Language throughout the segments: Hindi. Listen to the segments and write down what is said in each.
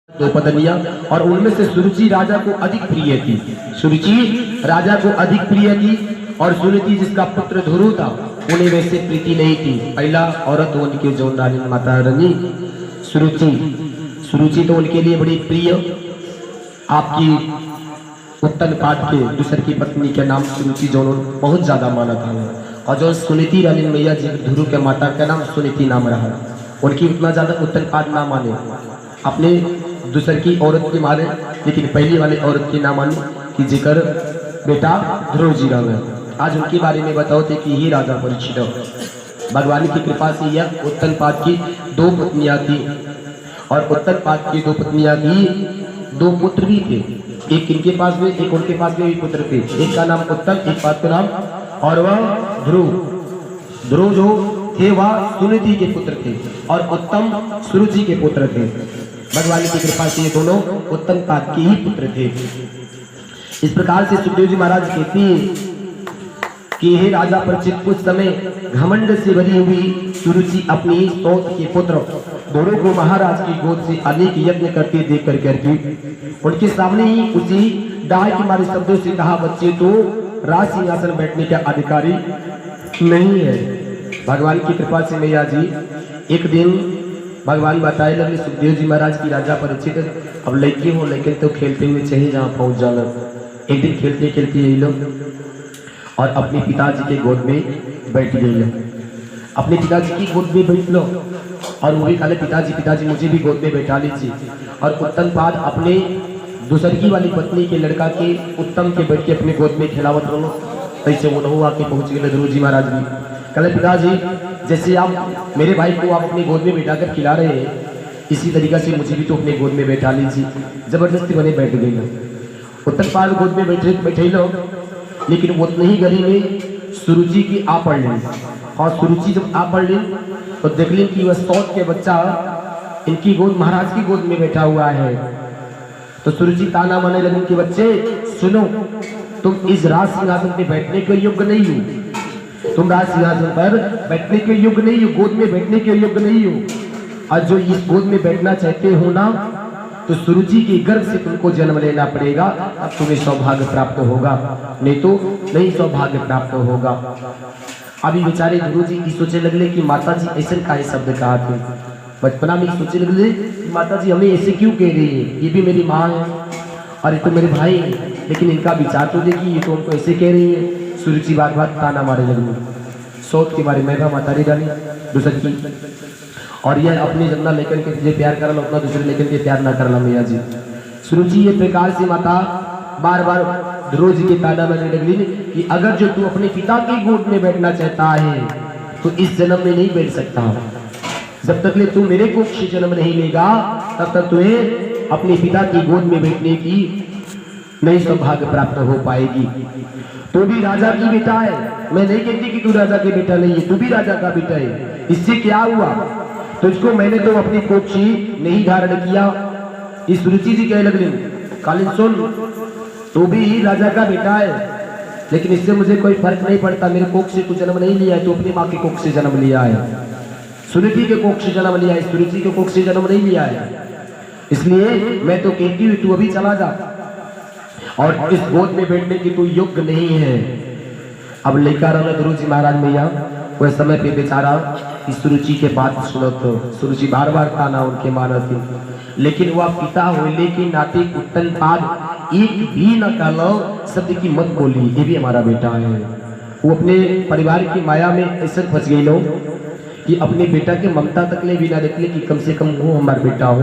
दो पत्नियां और उनमें से सुरुचि राजा को अधिक प्रिय थी। सुरुचि राजा को अधिक प्रिय थी और सुनीति जिसका पुत्र ध्रुव था उन्हें वैसे प्रीति नहीं थी। पहला औरत हो उनके जो रानी माता रानी सुरुचि तो उनके लिए बड़ी प्रिय। आपकी उत्तन पाठ के दूसर की पत्नी के नाम सुरुचि जो बहुत ज्यादा माना था और जो सुनीति रानी मैया जी ध्रुव के माता का नाम सुनीति नाम रहा। उनकी उतना ज्यादा उत्तन पाठ ना माने, अपने दूसर की औरत की माने, लेकिन पहली वाली औरत की ना माने कि जिक्र बेटा ध्रुव जी रहा है। आज उनके बारे में बताओ थे कि ही राजा परीक्षित भगवान की कृपा से यह उत्तन पाठ की दो पत्नियां थी और उत्तन पाठ की दो पत्नियां की दो पुत्र भी थे। एक इनके पास में एक उनके पास में भी पुत्र थे। एक का नाम उत्तन, एक पाठ का नाम और वह ध्रुव जो थे वह सुनीति के पुत्र थे और उत्तम सुरुचि के पुत्र थे। भगवान की कृपा से ये दोनों उत्तम पाद के ही पुत्र थे। इस प्रकार से सुखदेव जी महाराज कहते हैं कि हे राजा परीक्षित, कुछ समय घमंड से भरी हुई सुरुचि अपनी सौत के पुत्र दोनों को महाराज की गोद से अनेक यज्ञ करते देख करके उनके सामने ही उसी डाह के मारे शब्दों से कहा, बच्चे तो राज सिंहासन बैठने का अधिकारी नहीं है। भगवान की कृपा से मैया जी एक दिन भगवान बताए लगे सुखदेव जी महाराज की राजा परीक्षित, अब लड़के हो लेकिन तो खेलते हुए चाहिए जहाँ पहुंच जाना। एक दिन खेलते खेलते यही लोग और अपने पिताजी के गोद में बैठ गए। अपने पिताजी की गोद में बैठ लो और वो भी कहले पिताजी मुझे भी गोद में बैठा लीजिए। और उत्तम पाद अपने दूसरी वाली पत्नी के लड़का के उत्तम के बैठ के अपने गोद में खिलावत रहो। ऐसे वो नहु आके पहुंच गए ध्रुव जी महाराज भी कहले पिताजी जैसे आप मेरे भाई को आप अपनी गोद में बैठाकर खिला रहे हैं, इसी तरीके से मुझे भी तो अपने गोद में बैठा लीजिए। जबरदस्ती बने बैठ गए। उत्तम पाद गोद में बैठे लोग, लेकिन वो उतनी ही गली में सुरुचि की आ पड़ ली और सुरुचि जब आ पड़ ली तो देख ली कि वह सौत के बच्चा इनकी गोद महाराज की गोद में बैठा हुआ है। तो सुरुचि ताना मारने लगी कि बच्चे सुनो, तुम इस राज सिंहासन पे बैठने के योग्य नहीं हो, तुम राज सिंहासन पर बैठने के योग्य नहीं हो, गोद में बैठने के योग्य नहीं हो। और जो इस गोद में बैठना चाहते हो ना, तो सुरुचि के गर्भ से तुमको जन्म लेना पड़ेगा, अब तुम्हें सौभाग्य प्राप्त होगा, नहीं तो नहीं सौभाग्य प्राप्त होगा। अभी बेचारे ध्रुव जी की सोचे लगले कि माता जी ऐसे का शब्द कहा थे। बचपना में सोचे लगले कि माता जी हमें ऐसे क्यों कह रही है, ये भी मेरी माँ है और ये तो मेरे भाई है, लेकिन इनका विचार तो देखिए, ये तो उनको ऐसे कह रही है। सुरुचि बात ताना मारे लगी, सोच के बारे में माता डाली दूसरी की, और यह अपने जितना लेकर के तुझे प्यार करना उतना दूसरे लेकर के प्यार ना करना मैया जी। सुरुचि ये प्रकार से माता बार बार ध्रुव जी के ताना मारने लगी कि अगर जो तू अपने पिता की गोद में बैठना चाहता है तो इस जन्म में नहीं बैठ सकता। जब तक ले तू मेरे कोख से जन्म नहीं लेगा तब तक तुम्हें अपने पिता की गोद में बैठने की नहीं सौभाग्य प्राप्त हो पाएगी। तू भी राजा की बेटा है, मैं नहीं कहती कि तू राजा के बेटा नहीं है, तू भी राजा का बेटा है। इससे क्या हुआ, तुझको मैंने तो अपनी कोक्षी नहीं धारण किया। इस रुचि जी कह लगली कालीन सुन, तू भी राजा का बेटा है, लेकिन इससे मुझे कोई फर्क नहीं पड़ता। मेरे कोख से तू जन्म नहीं लिया है, तू अपनी माँ के कोख से जन्म लिया है, सुनीति के कोख से जन्म लिया है, सुरुचि के कोख से जन्म नहीं लिया है। इसलिए मैं तो कहती हूँ तू अभी चला जा और इस गोद में बैठने की तू योग्य नहीं है। अब लेकर आना ध्रुव जी महाराज मैया वह समय पे बेचारा सुरुचि के बात सुनो तो सुरुचि बार बार ताना उनके माना थी, लेकिन वह पिता होने के नाते उत्तम पाद एक भी न कहलो शब्द की मत बोली, ये भी हमारा बेटा है। वो अपने परिवार की माया में ऐसे फंस गई लोग कि अपने बेटा के ममता तक ले भी ना निकले कि कम से कम वो हमारा बेटा हो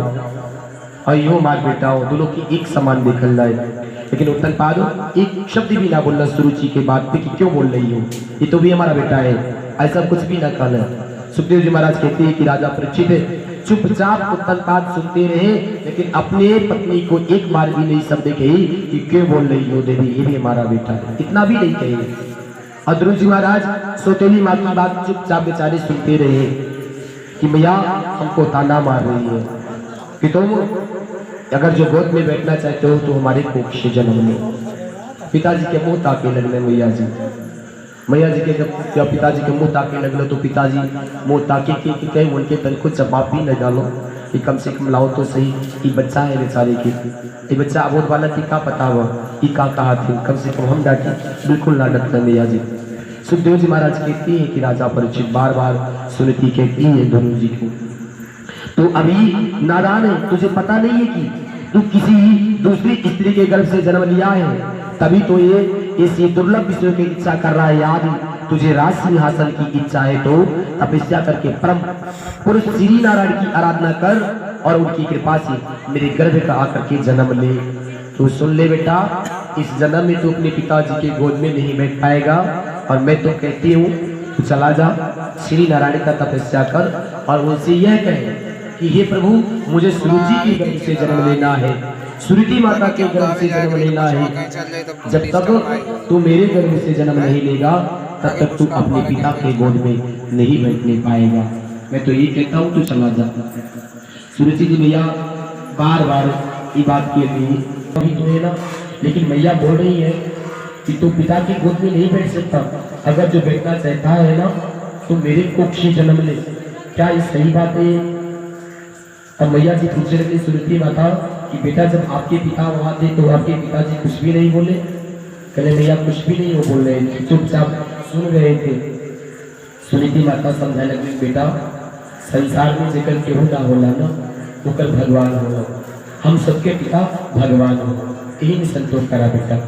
और यो हमारा बेटा हो, दोनों की एक समान देखल जाए। लेकिन उत्तम पाद एक शब्द भी ना बोलना सुरुचि के बात पे कि क्यों बोल रही हो, ये तो भी हमारा बेटा है, ऐसा कुछ भी ना कहना। सुखदेव जी महाराज कहते हैं कि राजा परीक्षित चुपचाप उत्तम पाद सुनते रहे, लेकिन अपने पत्नी को एक बार भी नहीं शब्द कही कि क्यों बोल रही हो देवी, ये भी हमारा बेटा है, इतना भी नहीं कही। और ध्रुव जी महाराज सौतेली माँ की बात चुपचाप बेचारे सुनते रहे कि मैया हमको ताना मार रही है कि तुम अगर जो गोद में बैठना चाहते हो तो हमारे कोख से जन्म लो। पिताजी के मुंह ताके लगने मैया जी के जब पिताजी के मुंह ताके लगलो तो पिताजी मुंह ताके के कहीं उनके तन को जवाब भी न डालो। कि कम से कम लाओ तो सही, कि बच्चा है बेचारे की, ये बच्चा अबोध वाला की का पता हुआ कि का कहा थी, कम से कम हम डांटे, बिल्कुल ना डरते मैया जी। सुखदेव जी महाराज कहते हैं कि राजा परीक्षित बार बार सुनीति कहती है ध्रुव जी को, तो अभी नादान है, तुझे पता नहीं है कि तू किसी दूसरी स्त्री के गर्भ से जन्म लिया है, तभी तो ये इसी दुर्लभ विषयों की इच्छा कर रहा है। याद तुझे राज सिंहासन की इच्छा है तो तपस्या करके परम पुरुष श्री नारायण की आराधना कर और उनकी कृपा से मेरे गर्भ का आकर के जन्म ले। तो सुन ले बेटा, इस जन्म में तू अपने पिताजी के गोद में नहीं बैठ पाएगा, और मैं तो कहती हूँ तू चला जा श्री नारायण का तपस्या कर और उनसे यह कहे कि हे प्रभु, मुझे सुरुचि के गर्भ से जन्म लेना है, सुरीति माता के गर्भ से जन्म लेना है। जब तक तू मेरे गर्भ से जन्म नहीं लेगा तब तक तू अपने पिता के गोद में नहीं बैठने पाएगा। मैं तो ये कहता हूँ तू चला जा। सुरुचि जी मैया बार बार ये बात के लिए अभी तो है ना, लेकिन मैया बोल रही है कि तू पिता के गोद में नहीं बैठ सकता, अगर जो बैठना चाहता है ना तो मेरे कोख से जन्म ले। क्या ये सही बात है? अब मैया जी पूछ रहे थे सुनीति माता कि बेटा जब आपके पिता वहां थे तो आपके पिताजी कुछ भी नहीं बोले? कहले मैया कुछ भी नहीं वो बोल रहे थे, चुपचाप सुन रहे थे। सुनीति माता समझाने लगी बेटा, संसार में जेकर केहू ना होला ना ओकर भगवान होला, हम सबके पिता भगवान हो, यही संतोष करा बेटा।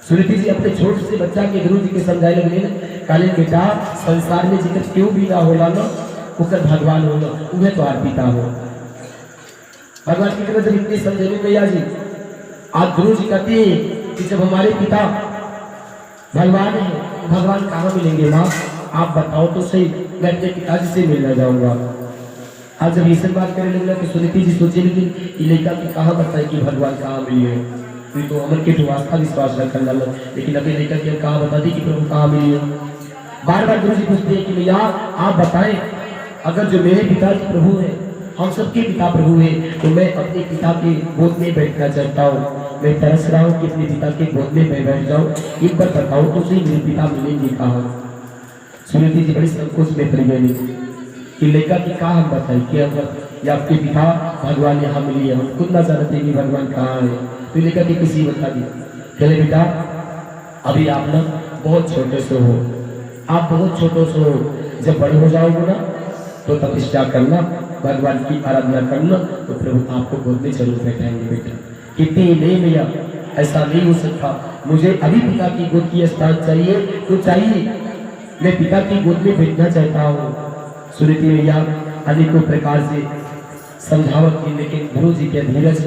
सुनीति जी अपने छोटे से बच्चा के गुरु जी के समझाए लगे, काले बेटा संसार में जेकर केहू भी ना होला ना ओकर भगवान होगा, उन्हें तो आप पिता हो। भगवान की तरफ इतनी समझे मैया जी। आज गुरु जी कहते हैं कि जब हमारे पिता भगवान है, भगवान कहाँ मिलेंगे माँ? आप बताओ तो सही, मैं अपने पिताजी से मिलना जाऊंगा। आज जब ये बात करने लगा तो सुनीति जी सोचे लेकिन लड़का की कहाँ बताए कि भगवान कहाँ मिले, तो अमर के आस्था विश्वास रखने लगा, लेकिन अपने लड़का की कहाँ बता दी कि प्रभु कहाँ मिले। बार बार गुरु जी पूछते हैं कि भैया आप बताएं, अगर जो मेरे पिताजी प्रभु हैं, हम सबके पिता प्रभु हैं, तो मैं अपने पिता के गोद में बैठना चाहता हूँ। मैं तरस रहा हूँ कि अपने पिता के गोद में मैं बैठ जाऊँ, एक बार बताओ तो सही मेरे पिता मिलेंगे कहाँ? सुनीति जी बड़ी संकोच में पड़ गई कि लड़का की कहा हम बताए कि अगर या आपके पिता भगवान यहाँ मिली, हम खुद ना जानते कि भगवान कहाँ है। तो लड़का की किसी बता दी, कहले बेटा अभी आप ना बहुत छोटे से हो, आप बहुत छोटे से हो, जब बड़े हो जाओगे ना तो तपस्या करना, भगवान की आराधना करना, तो प्रभु आपको गोद में जरूर बैठाएंगे बेटा। कितनी नहीं भैया, ऐसा नहीं हो सकता, मुझे अभी पिता की गोद की स्थान चाहिए तो चाहिए, मैं पिता की गोद में बैठना चाहता हूँ। सुनीति भैया अनेकों प्रकार से समझावत की, लेकिन गुरु जी के धीरज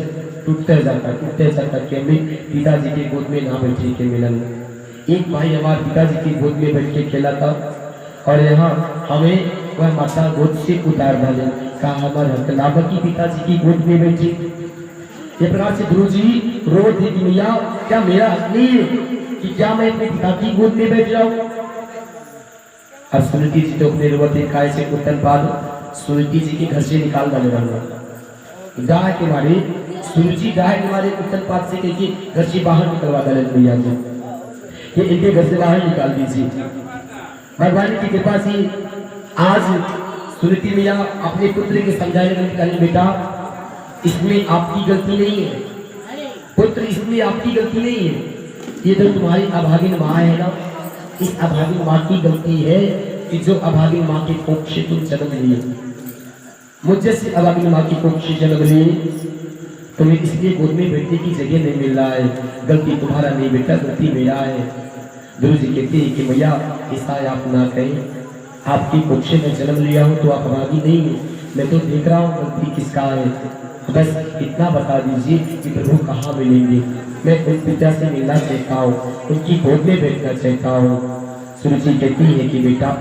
टूटते जाता कि हमें पिताजी के गोद में ना बैठे के मिलन। एक भाई हमारे पिताजी की गोद में बैठ के खेला था और यहाँ हमें वह माता गोद से उतार डाले, कहा हमारे लाभ की पिताजी की गोद में बैठी। ये प्रकार से गुरु जी रो थे कि भैया क्या मेरा हक नहीं है कि क्या मैं अपने पिता की गोद में बैठ जाऊं? अब सुनीति जी तो अपने रोते काय से कुत्तन बाद सुनीति जी के घर से निकाल डाले रहा, गाय के मारे सुनीति गाय के मारे कुत्तन पात से कह के घर से बाहर निकलवा डाले भैया जी, ये इनके घर से बाहर निकाल दीजिए। भगवान की कृपा से आज सुनीति भैया अपने पुत्र के समझाने में निकाली, बेटा इसमें आपकी गलती नहीं है, पुत्र इसमें आपकी गलती नहीं है, ये तो तुम्हारी अभागिन माँ है ना, इस अभागिन माँ की गलती है कि जो अभागिन माँ के कोख से तुम जन्म लिए, मुझ जैसी अभागिन माँ की कोख से जन्म लिए, तुम्हें इसलिए गोद में बैठने की जगह नहीं मिल रहा है, गलती तुम्हारा नहीं बेटा, गलती मेरा है। गुरु जी कहते हैं कि भैया ऐसा आप ना कहें, आपकी कोख से मैं जन्म लिया हूँ तो आप अभागी नहीं है, मैं तो देख रहा हूँ गलती किसका है, बस इतना बता दीजिए कि प्रभु कहाँ मिलेंगे, मैं उन पिता से मिलना चाहता हूँ, उनकी गोद में बैठना चाहता हूँ। सुरुचि कहती है कि बेटा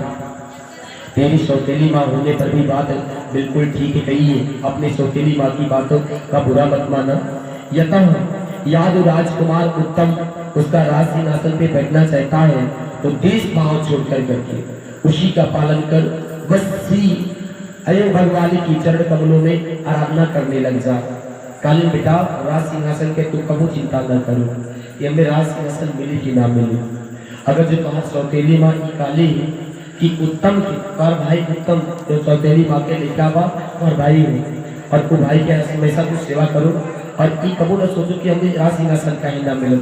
तेरी सौतेली माँ होने पर भी बात बिल्कुल ठीक कही है, अपने सौतेली माँ की बातों का बुरा मत माना। यतः याद राजकुमार उत्तम उसका राज सिंहासन पे बैठना चाहता है तो देश भाव छोड़कर करके उसी का पालन कर, बस श्री अय भगवान की चरण कमलों में आराधना करने लग जा। कालीन बेटा राज सिंहासन के तू कबू चिंता न करो, ये हमें राज सिंहासन मिले कि ना मिले। अगर जो तुम्हारी सौतेली माँ की काली कि उत्तम की और भाई उत्तम जो सौतेली माँ के लिखा हुआ और भाई हो, और तू भाई के हमेशा कुछ सेवा करो और ई कबूल न सोचो कि हमें राज सिंहासन का ही ना मिले।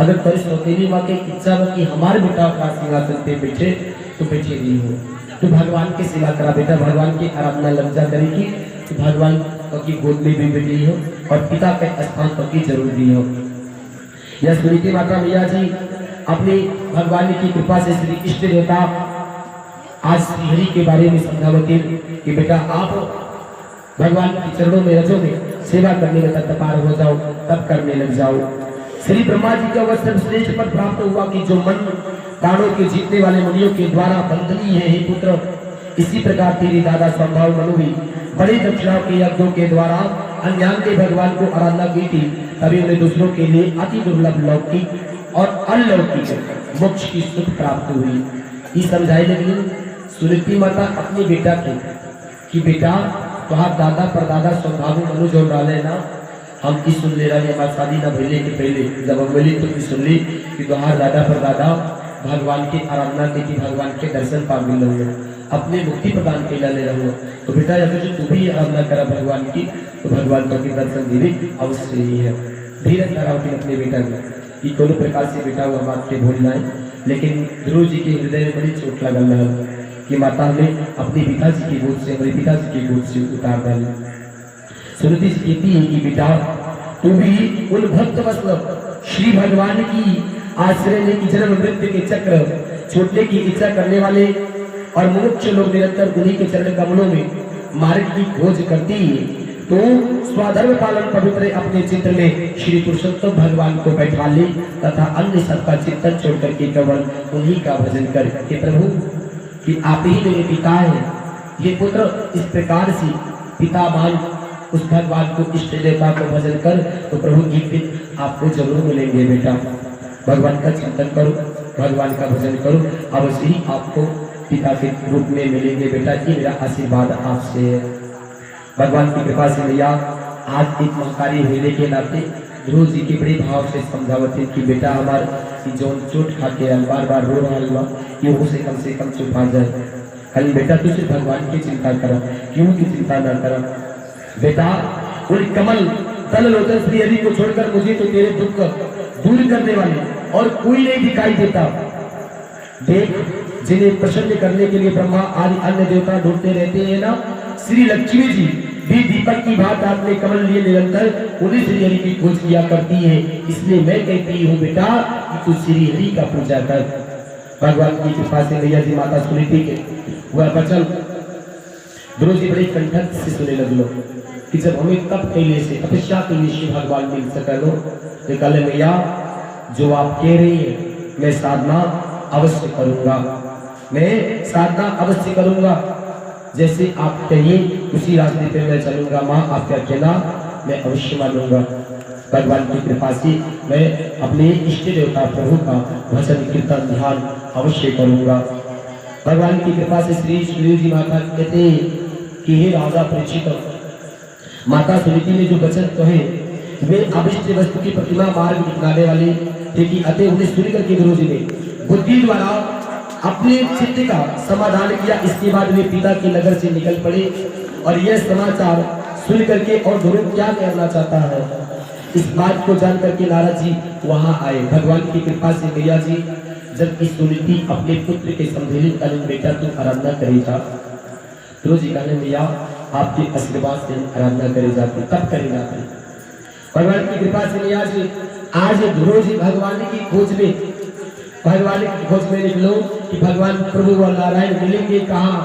अगर कोई सौतेली माँ की इच्छा हो कि हमारे बेटा का सिंहासन पे बैठे तो बैठे नहीं हो। तो भगवान की सेवा करा बेटा, भगवान की आराधना लग जा करेगी तो भगवान की गोद में भी बैठी हो और पिता के स्थान पर की जरूरी हो। यह सुनीति माता मैया जी अपनी भगवान की कृपा से श्री इष्ट देवता आज श्री हरि के बारे में समझावती कि बेटा आप भगवान के चरणों में रजो में सेवा करने में तत्पर हो जाओ, तब करने लग जाओ। श्री ब्रह्मा जी का वह सर्वश्रेष्ठ पद प्राप्त हुआ कि जो मन प्राणों के जीतने वाले मुनियों के द्वारा बंदनी है, हे पुत्र, इसी प्रकार तेरे दादा संभाव मनु भी बड़े दक्षिणाओं के यज्ञों के द्वारा अज्ञान के भगवान को आराधना की थी, तभी उन्हें दूसरों के लिए अति दुर्लभ लौकिक और अलौकिक मोक्ष की सुख प्राप्त हुई। ये समझाई लगी सुनीति माता अपनी बेटा की कि बेटा तुहार दादा परदादा स्वभाव मनु जो डाले ना, हम की सुन ले रहे हमारी शादी न भइले के पहले जब हम बोली तो की सुन ली कि तुहार दादा परदादा भगवान की आराधना की, भगवान के दर्शन पा मिल रहे हो, अपने मुक्ति प्रदान के ले रहे हो। तो बेटा अगर जो तू भी आराधना करा भगवान की तो भगवान का दर्शन देवी अवश्य ही है। धीरज धरावती अपने बेटा की कि कोनो प्रकार से बेटा वो बात के भूल जाए, लेकिन ध्रुव जी के हृदय में बड़ी चोट लगल रहा कि माता ने अपने पिताजी की गोद से, हमारे पिताजी की गोद से उतार डाली। सुनीति जी कहती है कि बेटा तू भी उन भक्त वत्सल श्री भगवान की आश्रय ने की जन्म मृत्यु के चक्र छोड़ने की इच्छा करने वाले और मुमुक्ष लोग निरंतर उन्हीं के चरण कमलों में मार्ग की खोज करती है। तो स्वाधर्म पालन पवित्र अपने चित्र में श्री पुरुषोत्तम भगवान को बैठा ले तथा अन्य सबका चिंतन छोड़ करके केवल उन्हीं का भजन कर के प्रभु कि आप ही मेरे पिता है, ये पुत्र इस प्रकार से पिता मान उस भगवान को इष्ट देवता को भजन कर तो प्रभु एक दिन आपको जरूर मिलेंगे बेटा। भगवान का चिंतन करो, भगवान का भजन करो, अवश्य ही आपको पिता के रूप में मिलेंगे बेटा। ये मेरा आशीर्वाद आपसे है। भगवान की कृपा से भैया आज एक महकारी होने के नाते ध्रुव जी के बड़े भाव से समझावते कि बेटा हमारे जो चोट खा के बार बार रो रहा हुआ ये उसे कम से कम छुपा जाए। खाली बेटा तू सिर्फ भगवान की चिंता करा, क्यों की चिंता न करा बेटा। उन कमल तल लोचन श्री हरि को छोड़कर मुझे तो तेरे दुख दूर करने वाले और कोई नहीं दिखाई देता। देख जिन्हें प्रसन्न करने के लिए ब्रह्मा आदि अन्य देवता ढूंढते रहते हैं ना, श्री लक्ष्मी जी भी दीपक की बात आपने कमल लिए निरंतर उन्हीं श्री हरि की खोज किया करती है। इसलिए मैं कहती हूँ बेटा कि तू श्री हरि का पूजा कर। भगवान की कृपा से भैया जी माता सुनीति के वह वचन ध्रुव जी बड़े कंठक से सुने लगलो कि जब हमें तब कैले से तपस्या के लिए श्री भगवान मिल सकलो तो कल भैया जो आप कह रही है मैं साधना अवश्य करूंगा, मैं साधना अवश्य करूंगा। जैसे आप कहिए उसी रास्ते पे मैं चलूंगा माँ, आपका कहना मैं अवश्य मानूंगा। भगवान की कृपा से मैं अपने इष्ट देवता प्रभु का भजन कीर्तन ध्यान अवश्य करूंगा। भगवान की कृपा से श्री सुनीति जी माता कहते कि हे राजा परीक्षित, माता सुनीति ने जो वचन कहे वे अभिष्ट वस्तु की प्रतिमा मार्ग दिखाने वाली थे कि अतः उन्हें सुनकर के गुरु जी ने बुद्धि द्वारा अपने चित्त का समाधान किया। इसके बाद वे पिता के नगर से निकल पड़े और यह समाचार सुन करके और गुरु क्या कहना चाहता है इस बात को जान करके नारद जी वहां आए। भगवान की कृपा से मैया जी जब इस सुनीति अपने पुत्र के समझेली कालीन बेटा तू आराधना करेगा तो जी कहने मैया आपके आशीर्वाद से आराधना करे जाते तब करे जाते। भगवान की कृपा से मैया जी आज ध्रुव जी भगवान की खोज में निकलो कि भगवान प्रभु व नारायण मिलेंगे कहाँ,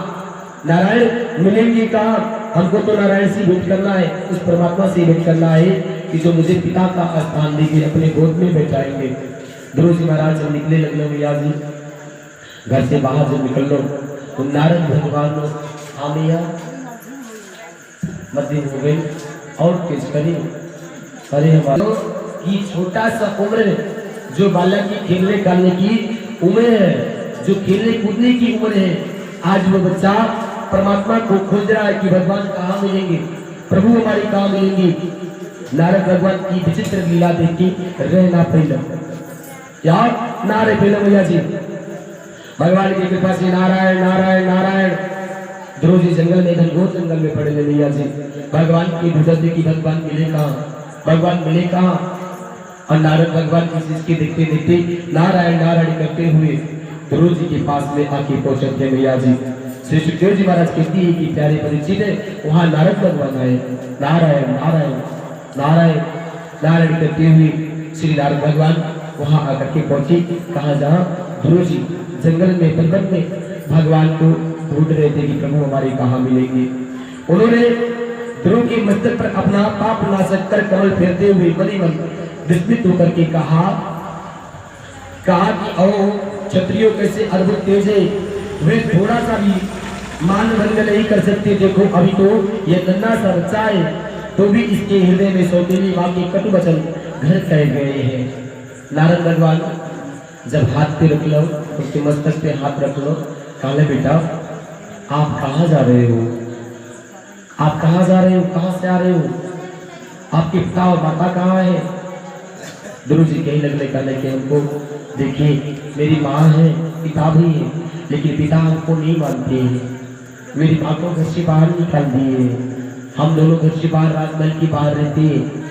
नारायण मिलेंगे कहाँ। हमको तो नारायण से भेंट करना है, उस परमात्मा से भेंट करना है कि जो मुझे पिता का स्थान देंगे, अपने गोद में बैठाएंगे। ध्रुव जी महाराज जब निकले लगलो मैया जी घर से बाहर जब निकल लो तो नारद भगवान हाँ मैया मध्यम हो गई और तेज करी अरे हमारे की छोटा सा उम्र जो बालक की खेलने खाने की उम्र है, जो खेलने कूदने की उम्र है, आज वो बच्चा परमात्मा को खोज रहा है कि भगवान कहाँ मिलेंगे, प्रभु हमारे कहाँ मिलेंगे। नारद भगवान की विचित्र लीला देख के रहना पहले यार नारे पहले भैया जी भगवान की कृपा से नारायण नारायण नारायण ध्रुव जी जंगल में, घनघोर जंगल में पड़े मैया जी। भगवान की ढूंढते कि भगवान मिले कहाँ, भगवान मिले कहाँ। और नारद भगवान की चीज के देखते देखते नारायण नारायण करते हुए ध्रुव जी के पास में आके पहुंचते मैया जी। श्री सुखदेव जी महाराज कहती है कि प्यारे परीक्षित है, वहां नारद भगवान आए, नारायण नारायण नारायण नारायण करते हुए श्री नारद भगवान वहां आकर के पहुंचे। कहा जहाँ ध्रुव जी जंगल में पर्वत में भगवान को ढूंढ रहे थे कि प्रभु हमारे कहाँ मिलेंगे। उन्होंने ध्रुव के मस्तक पर अपना पाप नाशक कर कमल फेरते हुए मनी मन विस्मित होकर के कहा कि ओ क्षत्रियो कैसे अद्भुत तेज है, वे थोड़ा सा भी मान भंग नहीं कर सकते। देखो अभी तो ये नन्हा सा बच्चा है, तो भी इसके हृदय में सौतेली मां के कटु वचन घर कह गए हैं। नारद भगवान जब हाथ पे रख लो, उसके मस्तक पे हाथ रख लो, काले बेटा आप कहाँ जा रहे हो, आप कहाँ जा रहे हो, कहाँ से आ रहे हो, आपके पिता और माता कहाँ है। ध्रुव जी कहीं लगने का लेके हमको देखिए मेरी माँ है, पिता भी है, लेकिन पिता हमको नहीं मानते हैं। मेरी माँ को घर से बाहर निकाल दिए, हम दोनों घर से बाहर राजमहल की बाहर रहते हैं।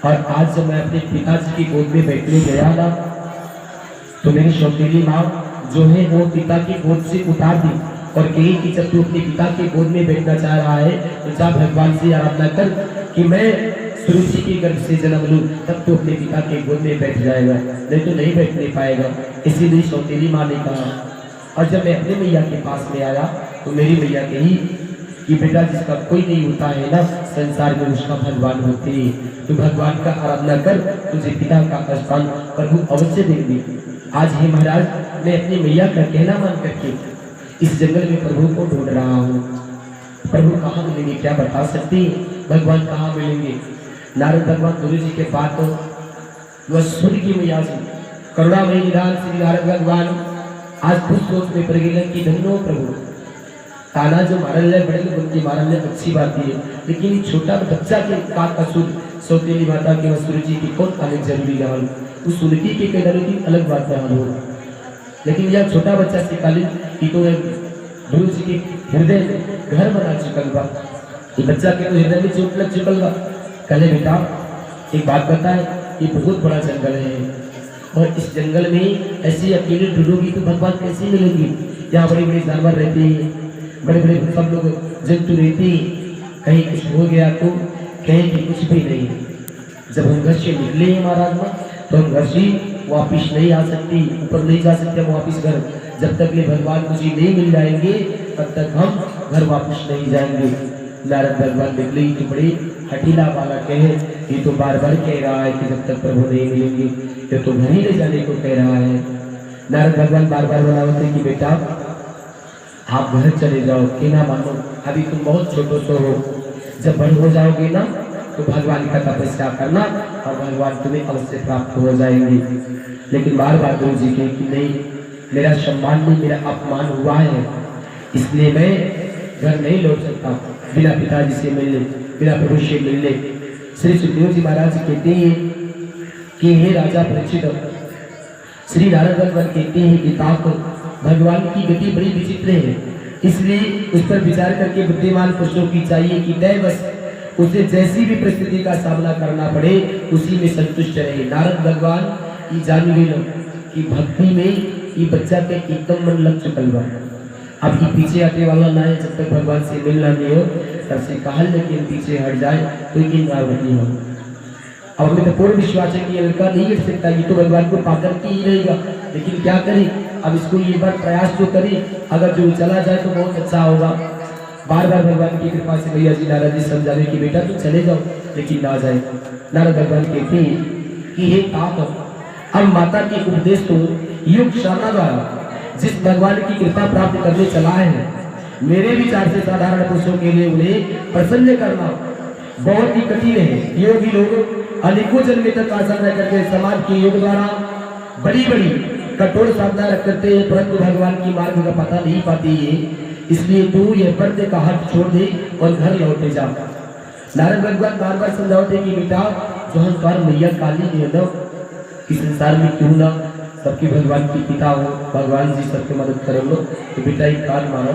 और आज जब मैं अपने पिताजी की गोद में बैठने गया ना, तो मेरी सौतेली माँ जो है वो पिता की गोद से उतार दी और कही कि जब तू अपने पिता की गोद में बैठना चाह रहा है तो जा भगवान से आराधना कर कि मैं सुरुचि के गर्भ से जन्म लूं, तब तो अपने पिता के गोद में बैठ जाएगा, नहीं तो नहीं बैठने पाएगा। इसीलिए सौतेली माँ ने कहा। और जब मैं अपने मैया के पास में आया तो मेरी मैया कही कि बेटा जिसका कोई नहीं होता है ना संसार में, उसका भगवान होते हैं। तू भगवान का आराधना कर, तुझे पिता का स्थान प्रभु अवश्य देंगे। आज हे महाराज मैं अपनी मैया का कहना मान करके इस जंगल में प्रभु को ढूंढ रहा हूँ। प्रभु कहाँ मिलेंगे क्या बता सकते हैं, भगवान कहाँ मिलेंगे। नारद भगवान गुरु जी के पास वह सूर्य की मैया जी करुणामयी निधान श्री नारद भगवान आज खुद सोच में पड़ गए कि धन्यो प्रभु ताना जो मारल है बड़े उनकी मारल है अच्छी बात है, लेकिन छोटा बच्चा के का कसूर सौतेली माता के वसुर जी की कौन अलग जरूरी रहल, उस सुनती के कहने की अलग बात रहल हो। लेकिन यह छोटा बच्चा से काली की तो गुरु जी के हृदय में घर बना चुकल बा, ये बच्चा के तो हृदय में चोट लग चुकल बा। कले बेटा एक बात बताए, ये बहुत बड़ा जंगल है और इस जंगल में ऐसे अकेले ढूंढोगी तो भगवान कैसे मिलेंगे। यहाँ बड़े बड़े जानवर रहते हैं, बड़े बड़े सब लोग जंतु रहते हैं, कहीं कुछ हो गया तो कहीं कि कुछ भी नहीं। जब हम घर से निकले हैं महाराज में तो हम घर से वापिस नहीं आ सकती, ऊपर नहीं जा सकते हम वापिस घर। जब तक ये भगवान मुझे नहीं मिल जाएंगे तब तक हम घर वापस नहीं जाएंगे। नारद भगवान निकले तो बड़े हठीला वाला कहे, ये तो बार बार कह रहा है कि जब तक प्रभु नहीं मिलेंगे, ये तो घर ही ले जाने को कह रहा है। नारद भगवान बार बार बनाते कि बेटा आप घर चले जाओ, कि ना मानो अभी तुम बहुत छोटे तो हो, जब बड़े हो जाओगे ना तो भगवान का तपस्या करना और भगवान तुम्हें अवश्य प्राप्त हो जाएंगे। लेकिन बार बार गुरु जी के कि नहीं मेरा सम्मान नहीं, मेरा अपमान हुआ है, इसलिए मैं घर नहीं लौट सकता बिना पिताजी से मिलने, बिना प्रभु से मिलने। श्री सुखदेव जी महाराज कहते हैं कि हे राजा परीक्षित, श्री नारद भगवान कहते हैं कि ताप भगवान की गति बड़ी विचित्र है, इसलिए उस पर विचार करके बुद्धिमान पुरुषों की चाहिए कि तय बस उसे जैसी भी परिस्थिति का सामना करना पड़े उसी में संतुष्ट रहे। नारद भगवान की जान गई कि भक्ति में ये बच्चा के एकदम मन लग चुकल बा, अब ये पीछे हटने वाला ना है। जब तक भगवान से मिलना नहीं हो तब से कहा, लेकिन पीछे हट जाए तो यकीन नहीं हो। अब हमें तो पूर्ण विश्वास है कि लड़का नहीं हट सकता, ये तो भगवान को पाकर के ही रहेगा, लेकिन क्या करें अब इसको ये बार प्रयास जो करें, अगर जो चला जाए तो बहुत अच्छा होगा। बार बार भगवान की कृपा से भैया जी नारद जी समझावे कि बेटा तुम चले जाओ लेकिन ना जाए। नारद भगवान कहते हैं कि हे तात अब माता के उपदेश तो युग शर्मा द्वारा जिस भगवान की कृपा प्राप्त करने चला है, मेरे विचार से साधारण पुरुषों के लिए उन्हें प्रसन्न करना बहुत ही कठिन है। योगी लोग अनेकों जन्म तक आसन रह करके समाज के योग द्वारा बड़ी बड़ी कठोर साधना रख करते हैं, परंतु भगवान की मार्ग का पता नहीं पाती है। इसलिए तू यह पर्दे का हाथ छोड़ दे और घर लौटे जा। नारद भगवान बार बार समझाते कि बेटा जो हंकार मैया काली ने कि संसार में क्यों ना सबके भगवान की पिता हो, भगवान जी सबके मदद कर लो, तो बेटा एक कान मारो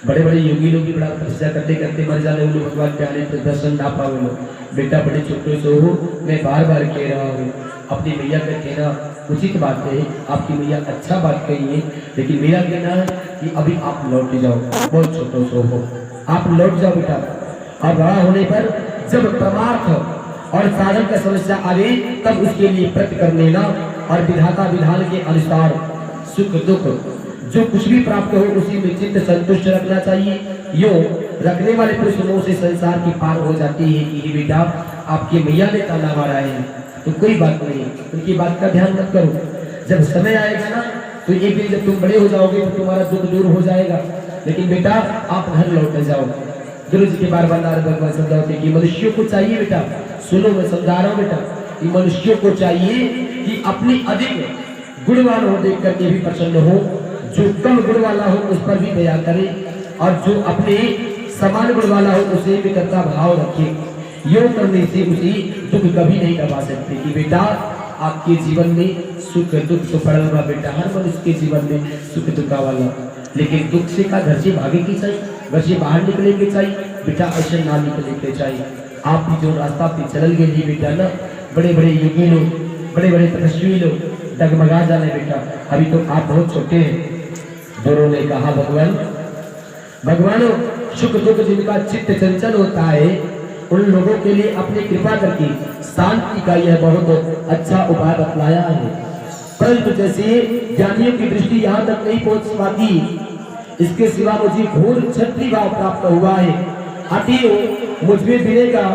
बड़े बड़े योगी लोग भी बड़ा तपस्या करते करते मर जाने वाले भगवान के आने पर दर्शन ना पावे लो। बेटा बड़े छोटे से हो, मैं बार बार कह रहा हूँ अपनी मैया का कहना उचित बात है, आपकी मैया अच्छा बात कही है, लेकिन मेरा कहना है कि अभी आप लौट जाओ, बहुत छोटे से हो, आप लौट जाओ बेटा। और बड़ा होने पर जब परमार्थ और साधन का समस्या आवे तब उसके लिए प्रति कर लेना और विधाता विधान के अनुसार सुख दुख जो कुछ भी प्राप्त हो उसी में चित्त संतुष्ट रखना चाहिए। यो रखने वाले पुरुष मोह से संसार की पार हो जाती है कि बेटा आपकी मैया ने ताना मारा है तो कोई बात नहीं, उनकी बात का ध्यान मत करो। जब समय आएगा ना तो एक दिन जब तुम बड़े हो जाओगे तो तुम्हारा दुख दूर हो जाएगा। लेकिन बेटा आप घर लौट जाओ। गुरु जी के बार बार नारद भगवान समझाते कि मनुष्यों को चाहिए बेटा, सुनो मैं समझा रहा हूँ बेटा, कि मनुष्यों को चाहिए कि अपनी अधिक गुणवान हो देख करके भी प्रसन्न हो, जो कम गुण वाला हो उस पर भी दया करे और जो अपने समान गुण वाला हो उसे भी करता भाव रखे। योग करने से उसे दुख कभी नहीं दबा सकते। कि बेटा आपके जीवन में सुख दुख तो पड़ा हुआ बेटा, हर मनुष्य के जीवन में सुख दुख वाला, लेकिन दुख से का घर से भागे की चाहिए, घर से बाहर निकले के चाहिए बेटा, ऐसे ना निकले के चाहिए। आप भी जो रास्ता पे चल गए बेटा ना, बड़े बड़े योगी लोग, बड़े बड़े तपस्वी लोग डगमगा जाने बेटा, अभी तो आप बहुत छोटे हैं। दोनों ने कहा भगवान सुख दुख जिनका चित्त चंचल होता है उन लोगों के लिए अपनी कृपा करके शांति का यह बहुत अच्छा उपाय बतलाया है, परंतु जैसे ज्ञानियों की दृष्टि यहाँ तक नहीं पहुँच पाती, इसके सिवा मुझे घोर क्षत्रिय भाव प्राप्त हुआ है। अतएव मुझमें विनय का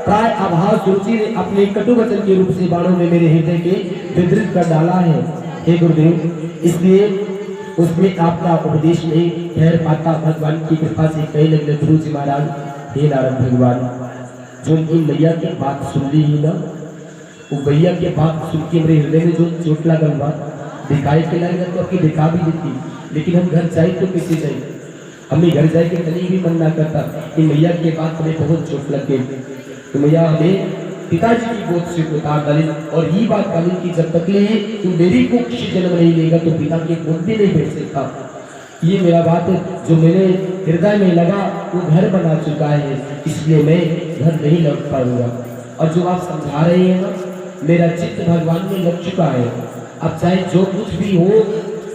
प्राय अभाव सुरुचि ने अपने कटु वचन के रूप से बाणों में मेरे हृदय के विद्रुत कर डाला है। हे गुरुदेव, इसलिए उसमें आपका उपदेश नहीं ठहर पाता। भगवान की कृपा से कहे लगे गुरु जी महाराज, हे नारद भगवान, जो इन मैया की बात सुन ली ही ना, वो मैया की बात सुन के मेरे हृदय में जो चोट लगल बा, दिखाई के लाएगा तो आपकी दिखा भी देती, लेकिन हम घर जाए तो कैसे जाए, हमें घर जाए के कहीं भी मन ना करता कि मैया की बात हमें बहुत चोट लग गई। तो मैया हमें पिताजी की गोद से उतार डाली और ये बात डाली कि जब तक ले तू मेरी कुछ जन्म नहीं लेगा तो पिता की गोद भी नहीं बैठ सकता। ये मेरा बात जो मेरे हृदय में लगा वो घर बना चुका है, इसलिए मैं घर नहीं लौट पाऊंगा। और जो आप समझा रहे हैं ना, मेरा चित्त भगवान में लग चुका है। अब चाहे जो कुछ भी हो,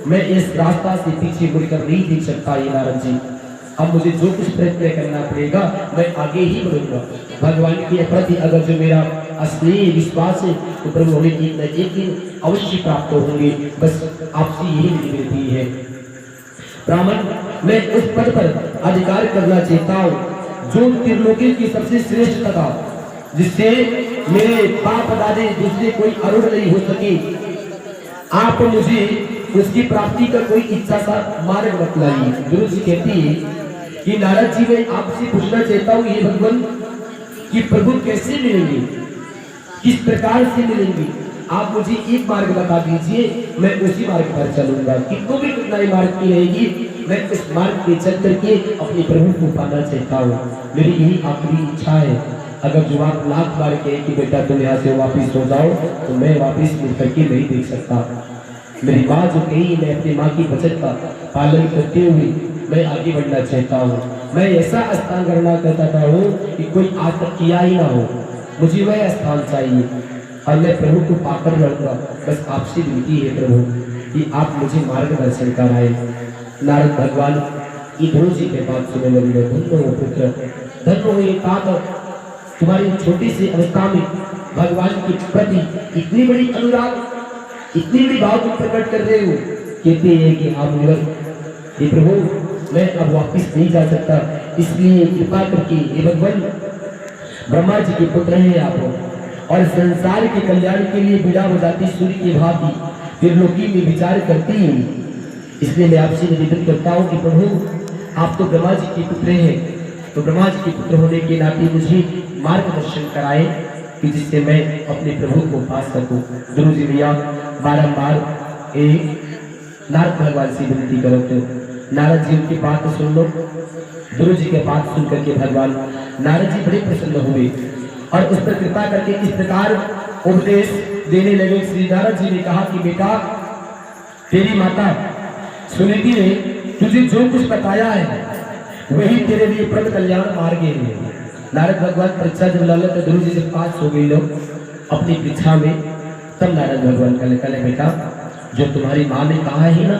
मैं इस रास्ता से पीछे मुड़कर नहीं देख सकता। ये नारद जी, अब मुझे जो कुछ प्रयत्न करना पड़ेगा मैं आगे ही बढ़ूंगा। भगवान के प्रति अगर जो मेरा असली विश्वास है तो प्रभु हमें एक दिन अवश्य प्राप्त होंगे। बस आपसे यही विनती है। ब्राह्मण, मैं उस पद पर अधिकार करना चाहता हूँ जो त्रिलोकी की सबसे श्रेष्ठ था, जिससे मेरे बाप दादे दूसरे कोई अरुण नहीं हो सके। आप मुझे उसकी प्राप्ति का कोई इच्छा सा मार्ग बतलाइए। गुरु जी कहती है कि नारद जी, मैं आपसे पूछना चाहता हूँ ये भगवान कि प्रभु कैसे मिलेंगे, किस प्रकार से मिलेंगे, आप मुझे एक मार्ग बता दीजिए, मैं उसी मार्ग पर चलूंगा। कितनों भी कठिनाई मार्ग की रहेगी, मैं इस मार्ग पे चल करके अपने प्रभु को पाना चाहता हूँ। मेरी यही आखिरी इच्छा है। अगर जो आप लाख बार कहे कि बेटा तुम यहाँ से वापिस हो जाओ, तो मैं वापिस मुड़ करके नहीं देख सकता। मेरी माँ जो कही, मैं अपनी माँ की वचन का पालन करते हुए मैं आगे बढ़ना चाहता हूँ। मैं ऐसा स्थान गणना करता हूँ कि कोई आज तक किया ही ना हो, मुझे वह स्थान चाहिए और मैं प्रभु को पाकर रहूंगा। बस आपसे विनती है प्रभु कि आप मुझे मार्गदर्शन कराए। नारद भगवान की गुरु जी के बात सुने लगे, धन्य हो पुत्र, धन्य हो ये तात, तुम्हारी छोटी सी अवस्था में भगवान के प्रति इतनी बड़ी अनुराग, इतनी बड़ी भाव तुम प्रकट कर रहे हो। कहते हैं कि आप ये प्रभु मैं अब वापिस नहीं जा सकता, इसलिए कृपा करके ये भगवान ब्रह्मा जी के पुत्र हैं आप और संसार के कल्याण के लिए बिना बजाती सूर्य की भांति त्रिलोकी में विचार करती हैं। इसलिए मैं आपसे निवेदन करता हूँ कि प्रभु आप तो ब्रह्मा जी के पुत्र हैं, तो ब्रह्मा जी के पुत्र होने के नाते मुझे मार्गदर्शन कराए कि जिससे मैं अपने प्रभु को पा सकूं। गुरु जी भैया बारम्बार नारद भगवान से विनती करते, नारद जी उनकी बात सुन लो। गुरु जी के बात सुन करके भगवान नारद जी बड़े प्रसन्न हुए और उस पर कृपा करके इस प्रकार उपदेश देने लगे। श्री नारद जी ने कहा कि बेटा, तेरी माता सुनीति ने तुझे जो कुछ बताया है वही तेरे लिए परम कल्याण मार्ग है। नारद भगवान परीक्षा जब लाला तो ध्रुव जी से पास हो गई लोग अपनी परीक्षा में, तब नारद भगवान कहले बेटा जो तुम्हारी माँ ने कहा है ना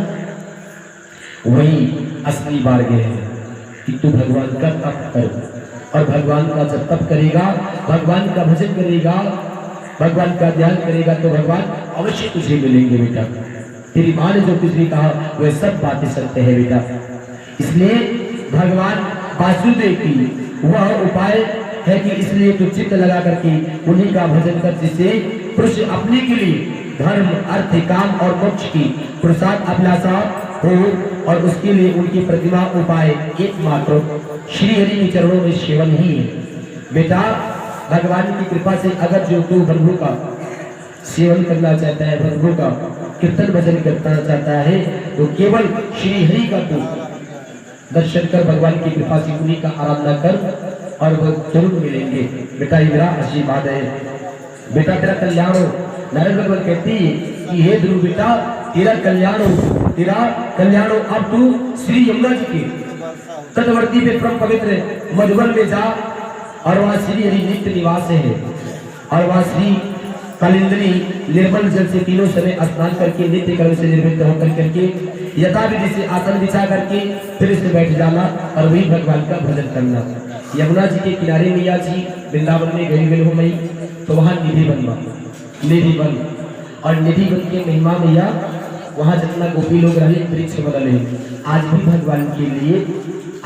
वही असली मार्ग है कि तू भगवान का तप कर, और भगवान का जब तप करेगा, भगवान का भजन करेगा, भगवान का ध्यान करेगा तो भगवान अवश्य तुझे मिलेंगे बेटा। तेरी माँ ने जो कुछ भी कहा वह सब बातें सत्य है बेटा। इसलिए भगवान वासुदेव की वह उपाय है कि इसलिए तू चित्त लगा करके उन्हीं का भजन कर, जिससे पुरुष अपने के लिए धर्म अर्थ काम और मोक्ष की पुरुषार्थ अभिलाषा हो, और उसके लिए उनकी प्रतिमा उपाय एकमात्र श्री हरि के चरणों में सेवन ही है बेटा। भगवान की कृपा से अगर जो तू प्रभु का सेवन करना चाहता है, प्रभु का कीर्तन भजन करना चाहता है, तो केवल श्री हरि का तू दर्शन कर, भगवान की कृपा से उन्हीं का आराधना कर और वो जरूर मिलेंगे बेटा। ये मेरा आशीर्वाद है बेटा, तेरा कल्याण हो। नारद भगवान कहती कि हे ध्रुव बेटा तेरा कल्याण हो, तेरा कल्याण हो। अब तू श्री यमुना जी के तटवर्ती पे परम पवित्र मधुबन में जा, और वहाँ श्री हरि नित्य निवास है, और वहाँ श्री कालिंदी निर्मल जल से तीनों समय स्नान करके नित्य कर्म से निर्वृत्त होकर करके यथाविधि से आसन बिछा करके फिर इसमें बैठ जाना और वही भगवान का भजन करना। यमुना जी के किनारे मैया जी वृंदावन में गई हो मई, तो वहाँ निधि बनवा, निधि बन, और निधि बन के महिमा मैया वहाँ जितना गोपी लोग रहे वृक्ष बनल है। आज भी भगवान के लिए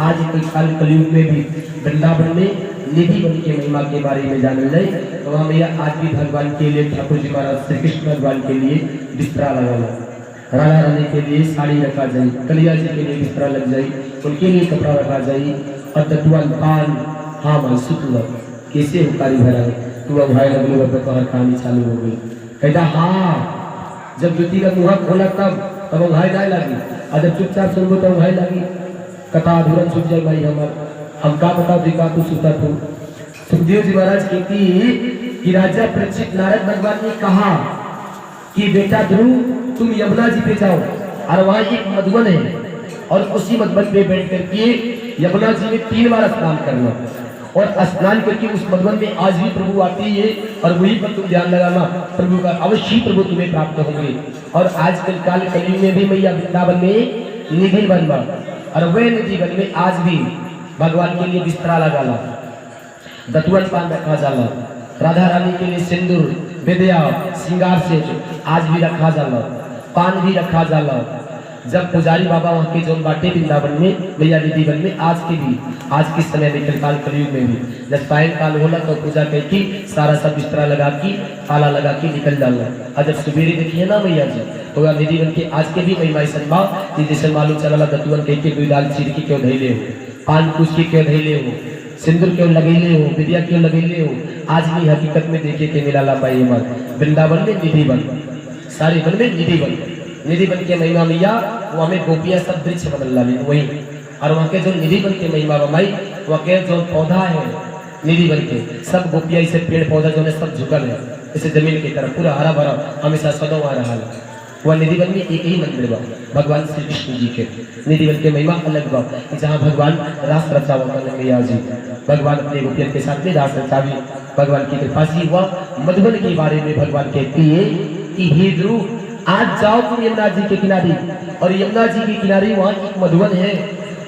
आज के काल कलयुग में भी वृंदावन में निधि बन के महिमा के बारे में जानल जाए, तो वहाँ मैया आज भी भगवान के लिए ठाकुर जी महाराज श्री कृष्ण भगवान के लिए बिस्तरा लगा, राधा रानी के लिए साड़ी रखा जाए, कलिया जी के लिए बिस्तरा लग जाए, उनके लिए कपड़ा रखा जाए, और तत्वा पान हाँ मन शुक्ल कैसे उकारी भरा तू भाई लगलो कहर कहानी चालू हो गई। कहता हाँ जब ज्योति का मुँह खोला तब भाई जाए लगी, और जब चुपचाप सुनबो तब भाई लगी कथा अधूरा छूट जाए भाई हमार, हम का बता दिखा तू सुता तू। सुखदेव जी महाराज कहती कि राजा परीक्षित नारद भगवान ने कहा कि बेटा ध्रुव तुम यमुना जी पे जाओ, और वहाँ एक मधुबन है, और उसी मधुबन पे बैठ करके यमुना जी में 3 बार स्नान करना, और स्नान करके उस मधुबन में आज भी प्रभु आते ही है, और वही पर तुम ध्यान लगाना, प्रभु का अवश्य प्रभु तुम्हें प्राप्त होंगे। और आजकल काल कलयुग में भी मैया वृंदावन में निधि बनवा, और वह निधि बन में आज भी भगवान के लिए बिस्तरा लगाना, दतुअन पान रखा जाला, राधा रानी के लिए सिंदूर विद्या श्रृंगार से आज भी रखा जाला, पान भी रखा जाला। जब पुजारी बाबा वहाँ के जोन बाटे वृंदावन में मैया निधि बन में आज के भी, आज के समय में कलकाल कलयुग में भी जब सायं काल होला तो पूजा करके सारा सब बिस्तरा लगा के ताला लगा के निकल डालना, और जब सवेरे देखिए ना मैया जी तो वह निधि बन के आज के भी महिमा संभा कि जैसे मालूम चला दतुअन कह के 2 डाल चीर के क्यों धैले हो, पान पूछ के क्यों धैले हो, सिंदूर क्यों लगेले हो, विद्या क्यों लगेले हो, आज भी हकीकत में देखे के मिला ला पाई वृंदावन में निधि बन, सारे वन में निधि बन, निधि बन के महिमा मैया वो हमें गोपियां सब वृक्ष बदल ला वही, और वहाँ के जो निधि बन के महिमा बमाई वहाँ के जो पौधा है निधि बन के सब गोपियां इसे पेड़ पौधा जो है सब झुकल है इसे जमीन की तरफ पूरा हरा भरा हमेशा सदों आ रहा है। वह निधि वन में एक ही मंदिर बा भगवान श्री कृष्ण जी के, निधि वन के महिमा अलग बा जहाँ भगवान रास रचा मैया जी भगवान अपने गोपियन के साथ में रास रचा भी भगवान की कृपा से हुआ। मधुबन के बारे में भगवान कहती है कि हे ध्रुव आज जाओ तुम यमुना जी के किनारे, और यमुना जी के किनारे वहाँ एक मधुबन है,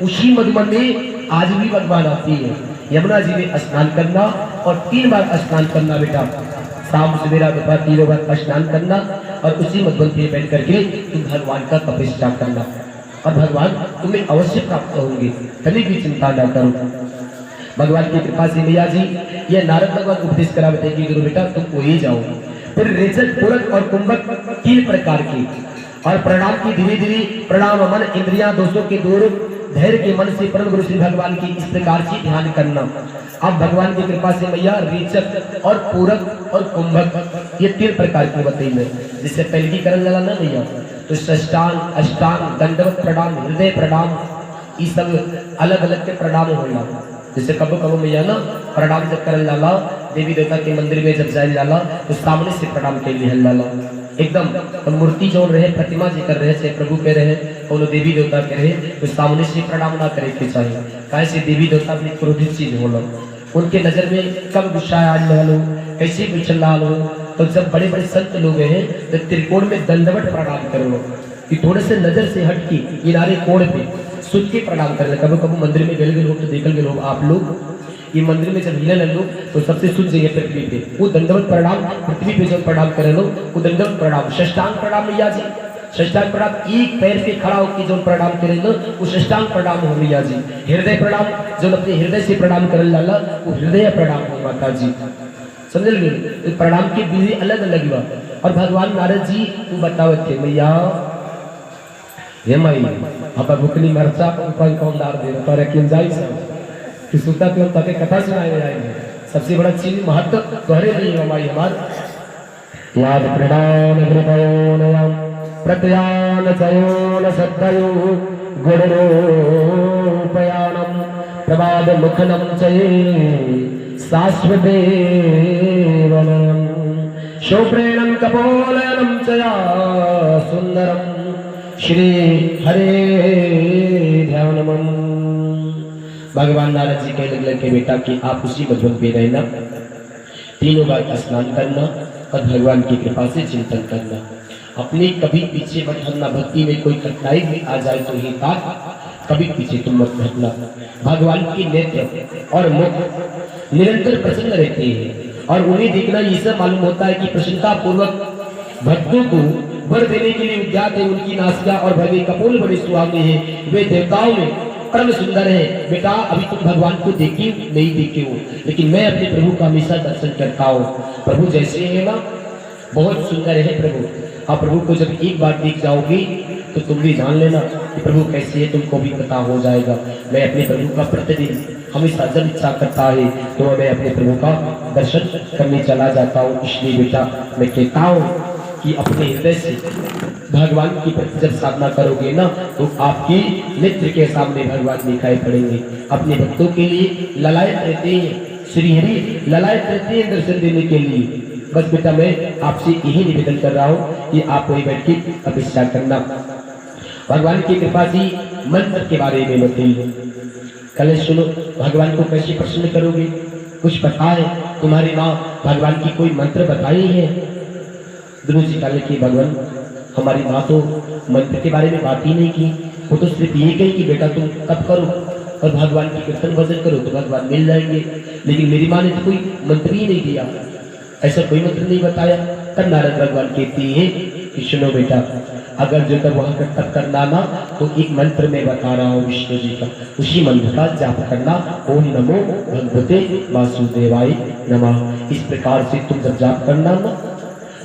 उसी मधुबन में आज भी भगवान आती है। यमुना जी में स्नान करना और 3 बार स्नान करना बेटा, शाम सवेरा दोपहर 3 बार स्नान करना, और उसी मधुबन पे बैठ करके तुम भगवान का तपस्या करना, और भगवान तुम्हें अवश्य प्राप्त होंगे, कभी भी चिंता न करो। भगवान की कृपा से मैया जी ये नारद भगवान उपदेश करा बताएगी गुरु बेटा तुम वही जाओ। फिर रेचक पूरक और कुंभक 3 प्रकार की, और प्रणाम की धीरे धीरे प्रणाम मन इंद्रियां दोषों के दूर धैर्य के मन से परम गुरु श्री भगवान की इस प्रकार से ध्यान करना। अब भगवान की कृपा से मैया रेचक और पूरक और कुंभक ये 3 प्रकार की बताई है। जिससे पहले की करन लगा ना भैया तो सष्टांग अष्टांग दंडवत प्रणाम हृदय प्रणाम ये सब अलग अलग के प्रणाम होला। जैसे कबो कबो मैया ना प्रणाम जब करल जाला देवी देवता के मंदिर में जब जाए जाला तो सामने से प्रणाम के लिए हल जाला, एकदम मूर्ति जो रहे प्रतिमा जी कर रहे से प्रभु कह रहे कोनो देवी देवता कह रहे तो सामने से प्रणाम ना करे के चाहिए। कैसे देवी देवता अपनी क्रोधित चीज हो उनके नजर में कब गुस्सा आ लो कैसे भी चल रहा लो। तो जब बड़े बड़े संत लोग हैं तो त्रिकोण में दंडवत प्रणाम करो कि थोड़े से नजर से हट के किनारे कोण पे सुन के प्रणाम कर ले। कभी कभी मंदिर में गए लोग तो देखल गए लोग आप लोग ये मंदिर में जब हिले लोग तो सबसे सुन जाइए पृथ्वी पे वो दंडवत प्रणाम पृथ्वी पे जब प्रणाम करे लो वो दंडवत प्रणाम षष्टांग प्रणाम मैया जी षष्टांग प्रणाम एक पैर पे खड़ा होकर जो प्रणाम करे लो वो षष्टांग प्रणाम हो मैया जी। हृदय प्रणाम जो अपने हृदय से प्रणाम करे लाला वो हृदय प्रणाम हो माता जी समझ गए। तो प्रणाम की विधि अलग अलग हुआ और भगवान नारद जी वो बतावे थे मैया हे माई आप भुकनी मरचा ऊपर कौन डाल दे पर किन जाई सब कि सुता क्यों ताके कथा सुनाए जाएंगे। सबसे बड़ा चीज महत्व तोहरे लिए हमारी हमार याद प्रणाम हृदयोनयम प्रत्यान चयोन सद्दयो गुणरूपयानम प्रवाद मुखनम चये शाश्वतेवनम शोप्रेणम कपोलयनम चया सुंदरम श्री हरे ध्यानमम। भगवान नारद जी कहने लगे के बेटा कि आप उसी मधुबन पे रहना, तीनों बार स्नान करना और भगवान की कृपा से चिंतन करना। अपने कभी पीछे मत हटना, भक्ति में कोई कठिनाई भी आ जाए तो ही बात कभी पीछे तुम मत हटना। भगवान की नेत्र और मुख निरंतर प्रसन्न रहते हैं और उन्हें देखना ये सब मालूम होता है कि प्रसन्नता पूर्वक भक्तों को वर देने के लिए उद्यात है। उनकी नासिका और भव्य कपोल बड़े सुहावने हैं, वे देवताओं में परम सुंदर है। बेटा अभी तुम भगवान को देखे नहीं देखे हो लेकिन मैं अपने प्रभु का हमेशा दर्शन करता हूँ। प्रभु जैसे है ना बहुत सुंदर है प्रभु। आप प्रभु को जब एक बार देख जाओगे तो तुम भी जान लेना कि प्रभु कैसे है, तुमको भी पता हो जाएगा। मैं अपने प्रभु का प्रतिदिन हमेशा जब इच्छा करता है तो मैं अपने प्रभु का दर्शन करने चला जाता हूँ। इसलिए बेटा मैं कहता हूँ कि अपने हृदय से भगवान की प्रति जब साधना करोगे ना तो आपके नेत्र के सामने भगवान दिखाई पड़ेंगे। अपने भक्तों के लिए ललायत रहते हैं, श्री हरि ललायत रहते हैं दर्शन देने के लिए। बस बेटा मैं आपसे यही निवेदन कर रहा हूँ कि आप वही बैठ के तपस्या करना। भगवान की कृपा से मंत्र के बारे में बताइए। कल सुनो भगवान को कैसे प्रसन्न करोगे, कुछ पता है तुम्हारी माँ भगवान की कोई मंत्र बताई है? गुरु जी कल की भगवान हमारी माँ तो मंत्र के बारे में बात ही नहीं की, वो तो सिर्फ ये कही कि बेटा तुम तप करो और भगवान की कीर्तन भजन करो तो भगवान मिल जाएंगे। लेकिन मेरी माँ ने तो कोई मंत्र ही नहीं दिया, ऐसा कोई मंत्र नहीं बताया। तब नारद भगवान कहती है कि सुनो बेटा अगर जो तब वहां का तप करना ना तो एक मंत्र में बता रहा हूँ विष्णु जी का, उसी मंत्र का जाप करना। ओम नमो भगवते वासुदेवाय नमः। इस प्रकार से तुम जब जाप करना ना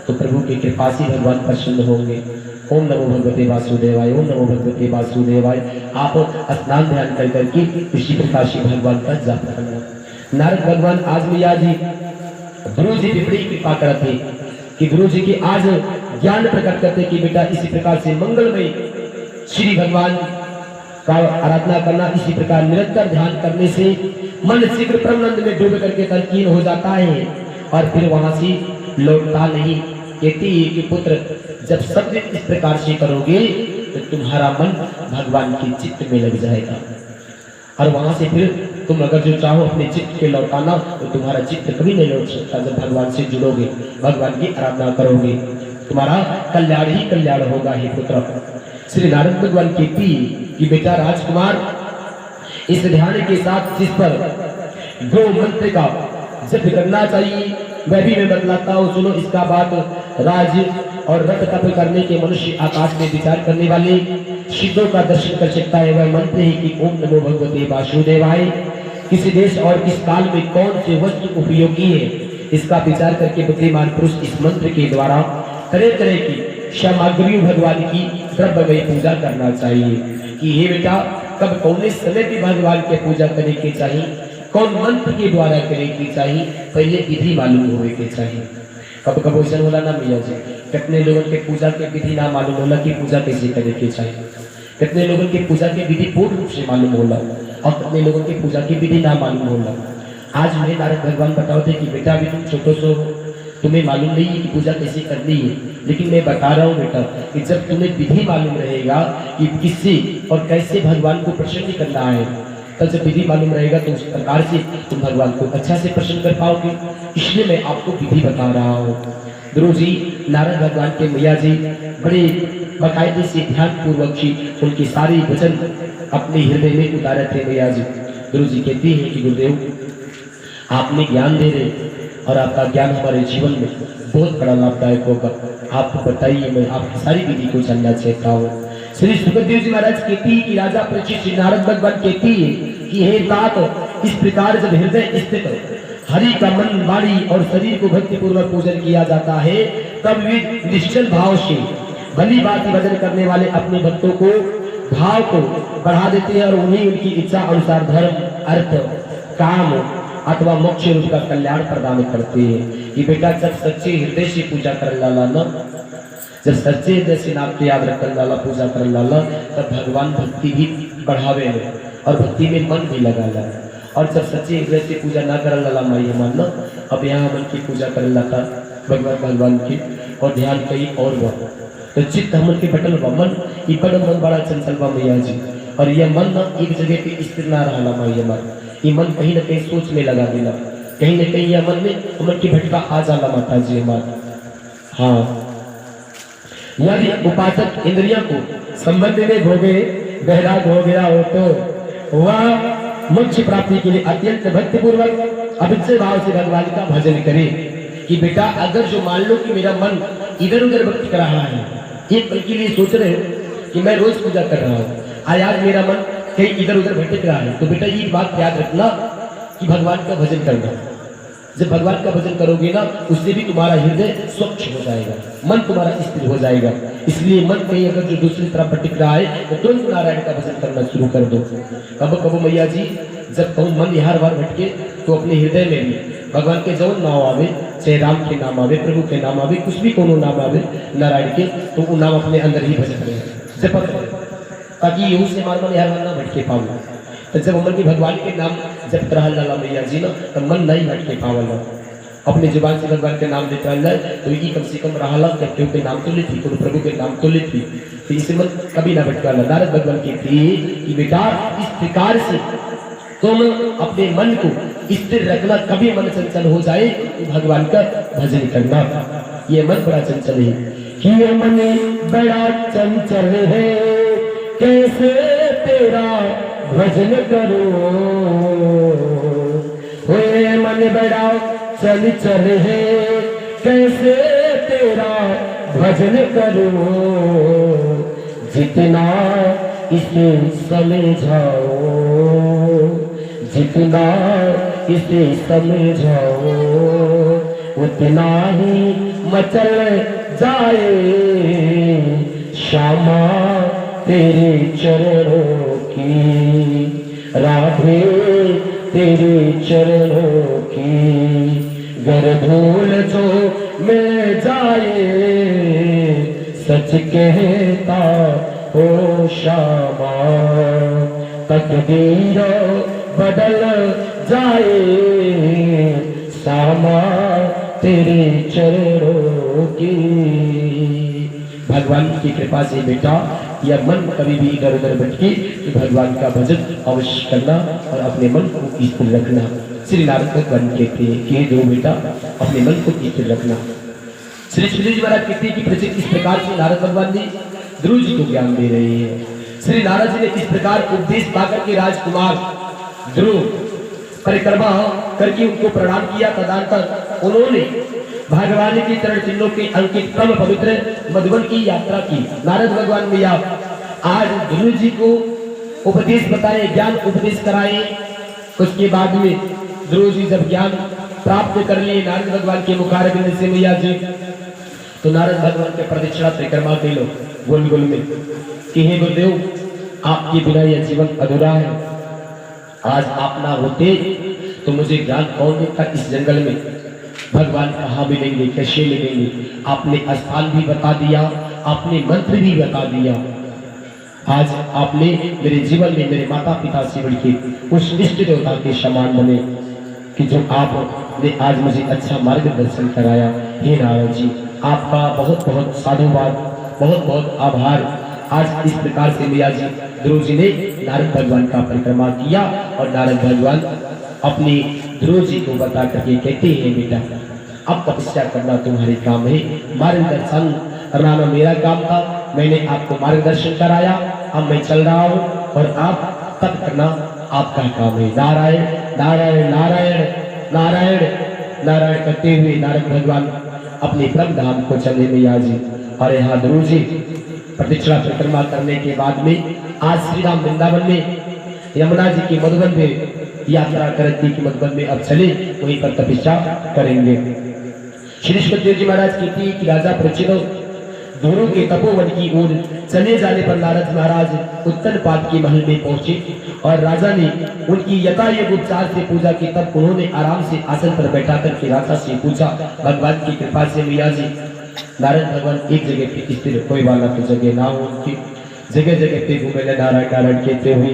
तो प्रभु की कृपा से भगवान प्रसन्न होंगे। ओम नमो भगवते वासुदेवाय, ओम नमो भगवते वासुदेवाय। आप स्नान ध्यान कर करके इसी प्रकार से भगवान का जाप करना। नारद भगवान आज मैया जी गुरु जी की बड़ी कृपा करते कि गुरु जी की आज ज्ञान प्रकट करते कि बेटा इसी प्रकार से मंगलमय श्री भगवान का आराधना करना। इसी प्रकार निरंतर ध्यान करने से मन शीघ्र परमानंद में डूब करके तल्लीन हो जाता है और फिर वहां से लौटता नहीं। कहती है कि पुत्र जब सब दिन इस प्रकार से करोगे तो तुम्हारा मन भगवान के चित्त में लग जाएगा और वहां से फिर तुम अगर जो चाहो अपने चित्त के लौटाना तो तुम्हारा चित्त कभी नहीं लौट सकता। जब भगवान से जुड़ोगे भगवान की आराधना करोगे तुम्हारा कल्याण ही कल्याण होगा। हे पुत्र श्री नारद भगवान कहती कि बेटा राजकुमार इस ध्यान के साथ जिस पर गो मंत्र का जप करना चाहिए वह भी मैं बतलाता हूँ। सुनो इसका बात। राज और रथ तप करने के मनुष्य आकाश में विचार करने वाले सिद्धों का दर्शन कर सकता है। वह मंत्र है कि ओम नमो भगवते वासुदेवाय। किसी देश और किस काल में कौन से वस्तु उपयोगी है इसका विचार करके बुद्धिमान पुरुष इस मंत्र के द्वारा तरह तरह की सामग्री भगवान की द्रव्यमयी पूजा करना चाहिए। कि हे बेटा कब कौन समय भी भगवान के पूजा करने के चाहिए, कौन मंत्र के द्वारा करने की चाहिए, पहले विधि मालूम होने के चाहिए। कब कब ऐसा होला ना भैया जी, कितने लोगों के पूजा के विधि ना मालूम होला कि पूजा कैसे करने की चाहिए, कितने लोगों के पूजा के विधि पूर्ण रूप से मालूम होला और कितने लोगों के पूजा की विधि ना मालूम होला। आज मुझे नारद भगवान बताओ थे कि बेटा अभी तुम छोटो सो तुम्हें मालूम नहीं है कि पूजा कैसे करनी है, लेकिन मैं बता रहा हूँ बेटा कि जब तुम्हें विधि मालूम रहेगा कि किससे और कैसे भगवान को प्रसन्न करना है, तब जब विधि मालूम रहेगा तो उस प्रकार से तुम भगवान को अच्छा से प्रसन्न कर पाओगे। इसलिए मैं आपको विधि बता रहा हूँ। ध्रुव जी नारद भगवान के मैया जी बड़े बाकायदे से ध्यान पूर्वक ही उनके सारे वचन अपने हृदय में उतारे थे मैया जी। ध्रुव जी कहती है कि गुरुदेव आपने ज्ञान दे रहे और आपका ज्ञान हमारे जीवन में बहुत बड़ा लाभदायक होगा। आप बताइए, मैं आपकी सारी विधि को जानना चाहता हूँ। श्री सुखदेव जी महाराज कहती है कि राजा परीक्षित श्री नारद भगवान कहती है कि हे तात, इस प्रकार जब हृदय स्थित हरि का मन वाणी और शरीर को भक्ति पूर्वक पूजन किया जाता है, तब वे निश्चल भाव से भली बात भजन करने वाले अपने भक्तों को भाव को बढ़ा देते हैं और उन्हें उनकी इच्छा अनुसार धर्म, अर्थ, काम अथवा मोक्ष रूप का कल्याण प्रदान करते हैं। ये बेटा जब सच्चे हृदय से पूजा कर लाला ना, जब सच्चे हृदय से नाम के याद रख लाला पूजा कर लाला, तब भगवान भक्ति भी बढ़ावे और भक्ति में मन भी लगा ला। और जब सच्चे हृदय से पूजा ना कर लाला माई हमारा, अब यहाँ मन की पूजा कर लाता भगवान की और ध्यान कहीं और हुआ तो चित्त हमन के बटल हुआ मन ये बड़ा मन बड़ा चंचल बा मैया जी। और यह मन ना एक जगह पे स्थिर ना रहा माई हमारा, ये मन कहीं ना कहीं सोच में लगा देना, कहीं ना कहीं यह मन में मन की भटका आ जाला माता जी हमारा। हाँ, यदि उपासक इंद्रियों को संबंध में भोगे बहराग हो गया हो तो वह मोक्ष प्राप्ति के लिए अत्यंत भक्ति पूर्वक अभिचय भाव से भगवान का भजन करे। कि बेटा अगर जो मान लो कि मेरा मन इधर उधर भक्ति कर रहा है, एक पल के लिए सोच रहे हो कि मैं रोज पूजा कर रहा हूँ, आज मेरा मन कहीं इधर उधर भटक रहा है, तो बेटा ये बात याद रखना कि भगवान का भजन करना। जब भगवान का भजन करोगे ना, उससे भी तुम्हारा हृदय स्वच्छ हो जाएगा, मन तुम्हारा स्थिर हो जाएगा। इसलिए मन कहीं अगर जो दूसरी तरफ भटक रहा है तो तुरंत नारायण का भजन करना शुरू कर दो। कब कब मैया जी जब कहूँ मन यहाँ बार भटके तो अपने हृदय में भी भगवान के जौन नाम आवे, चाहे राम के नाम आवे, प्रभु के नाम आवे, कुछ भी कोनो नाम आवे नारायण के, तो वो नाम अपने अंदर ही भजन करें जपत करें, ताकि यू से हमारा मन यहाँ ना भटके पाओ। तो जब मन की भगवान के नाम जब तरह लाला मैया जी ना, तो मन नहीं भटके पावल। अपने जुबान से भगवान के नाम लेते जाए तो ये कम से कम रहा जब के नाम तो लेती, तो प्रभु के नाम तो लेती, तो इसे मन कभी ना भटका। नारद भगवान कहती है कि बेटा इस प्रकार से तुम अपने मन को स्थिर रखना, कभी मन चंचल हो जाए तो भगवान का भजन करना। ये मन बड़ा चंचल है कि ये मन बड़ा चंचल है, कैसे तेरा भजन करो, हुए मन बड़ा चंचल है, कैसे तेरा भजन करो, जितना इसे समझाओ, जितना इसे समझाओ, उतना ही मचल जाए श्यामा तेरे चरणों की, राधे तेरे चरणों की, गर धूल जो मिल जाए सच कहता हो श्यामा, तकदीर बदल जाए श्यामा तेरे चरणों की। भगवान की कृपा से बेटा यह मन कभी भी इधर उधर भटके तो भगवान का भजन अवश्य करना और अपने मन को स्थिर रखना। श्री नारद भगवान कहते हैं कि दो बेटा अपने मन को स्थिर रखना। श्री जी महाराज कहते हैं कि प्रसिद्ध इस प्रकार से नारद भगवान ने ध्रुव जी को ज्ञान दे रहे हैं। श्री नारद जी ने इस प्रकार उपदेश पाकर के राजकुमार ध्रुव परिक्रमा करके उनको प्रणाम किया। तदनंतर उन्होंने भगवान के चरण चिन्हों के अंकित परम पवित्र मधुबन की यात्रा की। नारद भगवान भैया आज ध्रुव जी को उपदेश बताए, ज्ञान उपदेश कराए। उसके बाद में ध्रुव जी जब ज्ञान प्राप्त कर लिए नारद भगवान के मुखारविंद से मैया जी, तो नारद भगवान के प्रदक्षिणा परिक्रमा के लो गोल गोल में कि हे गुरुदेव आपके बिना यह जीवन अधूरा है, आज आप ना होते तो मुझे ज्ञान कौन देता इस जंगल में, भगवान कहाँ मिलेंगे, कैसे मिलेंगे। आपने स्थान भी बता दिया, आपने मंत्र भी बता दिया। आज आपने मेरे जीवन में मेरे माता पिता से बढ़ के उस इष्ट देवता के समान बने कि जो आपने आज मुझे अच्छा मार्गदर्शन कराया। हे नारद जी, आपका बहुत बहुत साधुवाद, बहुत बहुत आभार। आज इस प्रकार से मैया जी ध्रुव जी ने नारद भगवान का परिक्रमा किया और नारद भगवान अपनी ध्रुव जी को बता करके कहते हैं, बेटा अब तपस्या करना तुम्हारे काम है, मार्गदर्शन करना मेरा काम था, मैंने आपको मार्गदर्शन कराया, अब मैं चल रहा हूँ और आप तप करना आपका काम है। नारायण नारायण नारायण नारायण नारायण करते हुए नारद भगवान अपने परम धाम को चले मैया जी। और यहाँ ध्रुव जी प्रदक्षिणा परिक्रमा करने के बाद में आज श्री राम वृंदावन में यमुना जी के मधुबन में यात्रा करती कि मधुबन में अब चले वहीं पर तपस्या करेंगे। श्री सुखदेव जी महाराज कहते हैं कि राजा परीक्षित ध्रुव के तपोवन की ओर चले जाने पर नारद महाराज उत्तरपाद के महल में पहुंचे और राजा ने उनकी यथायोग्य उपचार से पूजा की। तब उन्होंने आराम से आसन पर बैठा करके राजा से पूछा, भगवान की कृपा से मैया जी नारायण भगवान एक जगह पे स्थिर, कोई वाला तो जगह ना हो, उनकी जगह जगह पे घूमे नारायण नारायण कहते हुए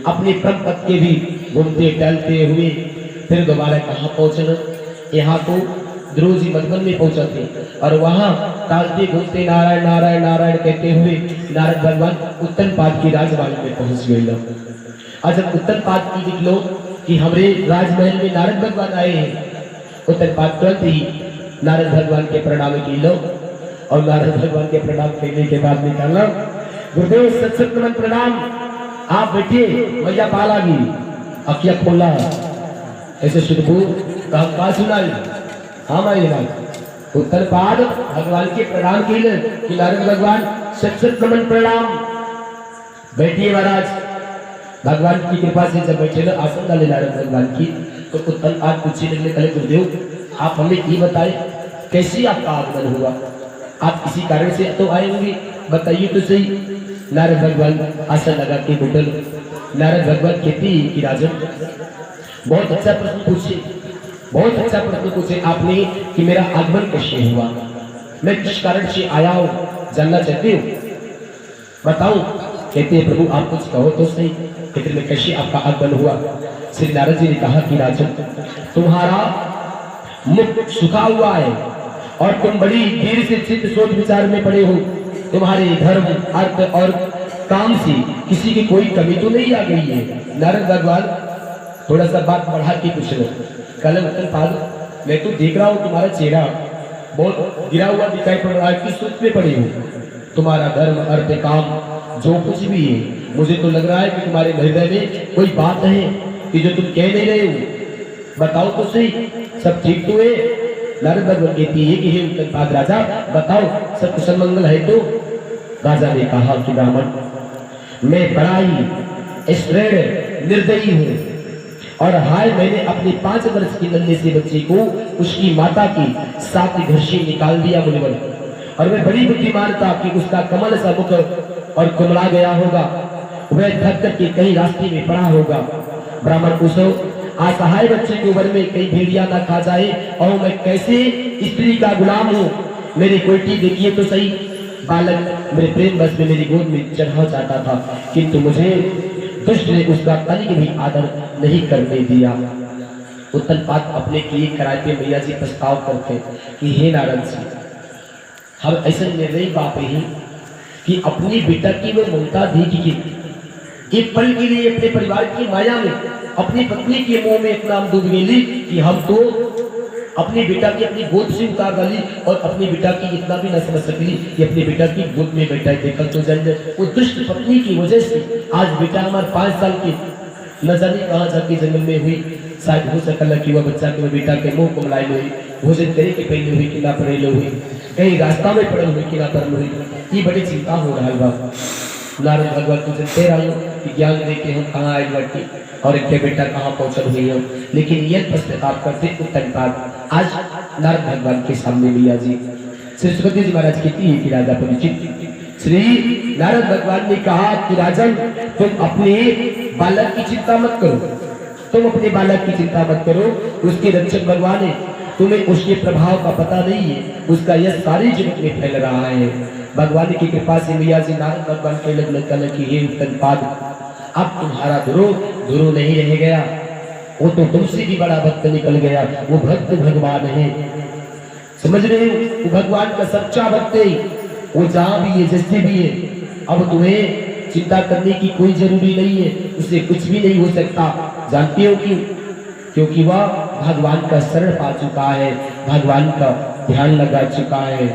अपने परम पद के भी घूमते टहलते हुए फिर दोबारा कहाँ पहुंचना, यहाँ तो ध्रुव जी मधुबन में पहुंचा थे और वहां टालते घूमते नारायण नारायण नारायण कहते हुए नारद भगवान उत्तरपाद की राजवाड़ी में पहुंच गए। और जब उत्तरपाद की निकलो कि हमारे राजमहल में नारद भगवान आए हैं, उत्तरपाद तुरंत ही नारद भगवान के प्रणाम की लो और नारद भगवान के प्रणाम करने के बाद निकालना, गुरुदेव सत सत नमन प्रणाम, आप बैठिए, मैया पाला गई अखिया खोला ऐसे सुधबू कहा सुनाई। हाँ माई बात उत्तरपाद भगवान के प्रणाम की कि नारद भगवान सत सत नमन प्रणाम, बैठिए महाराज। भगवान की कृपा से जब बैठे ना आसन डाले नारद भगवान की, तो उत्तरपाद पूछने लगने, कहे गुरुदेव आप हमें ये बताए कैसे आपका आगमन हुआ, आप किसी कारण से तो आए होंगे, बताइए तो सही। नारद भगवान आसन लगा के बैठल। नारद भगवान कहते हैं कि राजन बहुत अच्छा प्रश्न पूछे, बहुत अच्छा प्रश्न पूछे आपने कि मेरा आगमन कैसे हुआ, मैं किस कारण से आया हूँ, जानना चाहते हो, बताओ। कहते हैं प्रभु आप कुछ कहो तो सही, कहते मैं कैसे आपका आगमन हुआ। श्री नारद जी ने कहा कि राजन तुम्हारा मुख सुखा हुआ है और तुम बड़ी देर से चित्त सोच विचार में पड़े हो, तुम्हारे धर्म अर्थ और काम से किसी की कोई कमी तो नहीं आ गई है। नारद भगवान थोड़ा सा बात बढ़ा के पूछ लो, कल उत्तरपाद मैं तो देख रहा हूँ तुम्हारा चेहरा बहुत गिरा हुआ दिखाई पड़ रहा है, किस सोच में पड़े हो, तुम्हारा धर्म अर्थ काम जो कुछ भी है, मुझे तो लग रहा है कि तुम्हारे हृदय में कोई बात है कि जो तुम कह नहीं रहे हो, बताओ तो सही, सब ठीक तो है। नारद भगवान कहती है कि हे उत्तरपाद राजा बताओ सब कुशल मंगल है तो। राजा ने कहा कि ब्राह्मण मैं बड़ा ही स्त्रीण निर्दयी हूँ और हाय मैंने अपने 5 वर्ष की नन्हे से बच्चे को उसकी माता की साथ घर से निकाल दिया मुनिवर, और मैं बड़ी बुद्धिमान था कि उसका कमल सा मुख और कुमला गया होगा, वह थक करके कहीं रास्ते में पड़ा होगा। ब्राह्मण पूछो असहाय बच्चे के उम्र में कहीं भेड़िया ना खा जाए और मैं कैसे स्त्री का गुलाम हूँ, मेरी कोटी देखिए तो सही। बालक मेरे प्रेम बस में मेरी गोद में चढ़ा चाहता था, किंतु मुझे दुष्ट ने उसका तनिक भी आदर नहीं करने दिया। उत्तरपाद अपने किए कराए पे मैया जी प्रस्ताव करते कि हे नारद जी हम ऐसे निर्णय पाते हैं कि अपनी बेटा की वो ममता देख के एक पल के लिए अपने परिवार की माया में अपनी पत्नी के मुंह में इतना हम डूब गए कि हम तो अपनी बेटा की अपनी गोद से उतार डाली और अपनी बेटा की इतना भी न समझ सकी कि अपनी बेटा की गोद में बेटा देखल तो जन्म वो दुष्ट पत्नी की वजह से आज बेटा हमारे 5 साल की न जाने कहाँ जाके जंगल में हुई, शायद हो सकल कि वह बच्चा के बेटा के मुंह को मिलाई हुई, भोजन करे के पहले हुई कि ना पड़े हुई, कहीं रास्ता में पड़े हुई कि ना पर हुई, ये बड़ी चिंता हो रहा है। नारद भगवान को जनते रहा कि ज्ञान दे के हम कहाँ आए बाटी और इनके बेटा कहाँ पहुंचल हुई हो, लेकिन यह प्रश्न आप करते उत्तरपाद आज नारद भगवान के सामने मैया जी श्री सुखदेव जी महाराज कहती है कि राजा परिचित श्री नारद भगवान ने कहा कि राजन तुम अपने बालक की चिंता मत करो, तुम अपने बालक की चिंता मत करो, उसके रक्षक भगवान है, तुम्हें उसके प्रभाव का पता नहीं है, उसका यह सारे जगत में फैल रहा है। भगवान की कृपा से मैया जी नारद भगवान के लग की हे उत्तरपाद अब तुम्हारा ध्रुव नहीं रह गया, वो तो तुमसे भी बड़ा भक्त निकल गया, वो भक्त भगवान है। समझ रहे हो? वो भगवान का सच्चा भक्त है, वो जहां भी है जैसे भी है। अब तुम्हें चिंता करने की कोई जरूरी नहीं है, उसे कुछ भी नहीं हो सकता। जानते हो क्यों? क्योंकि वह भगवान का शरण पा चुका है, भगवान का ध्यान लगा चुका है।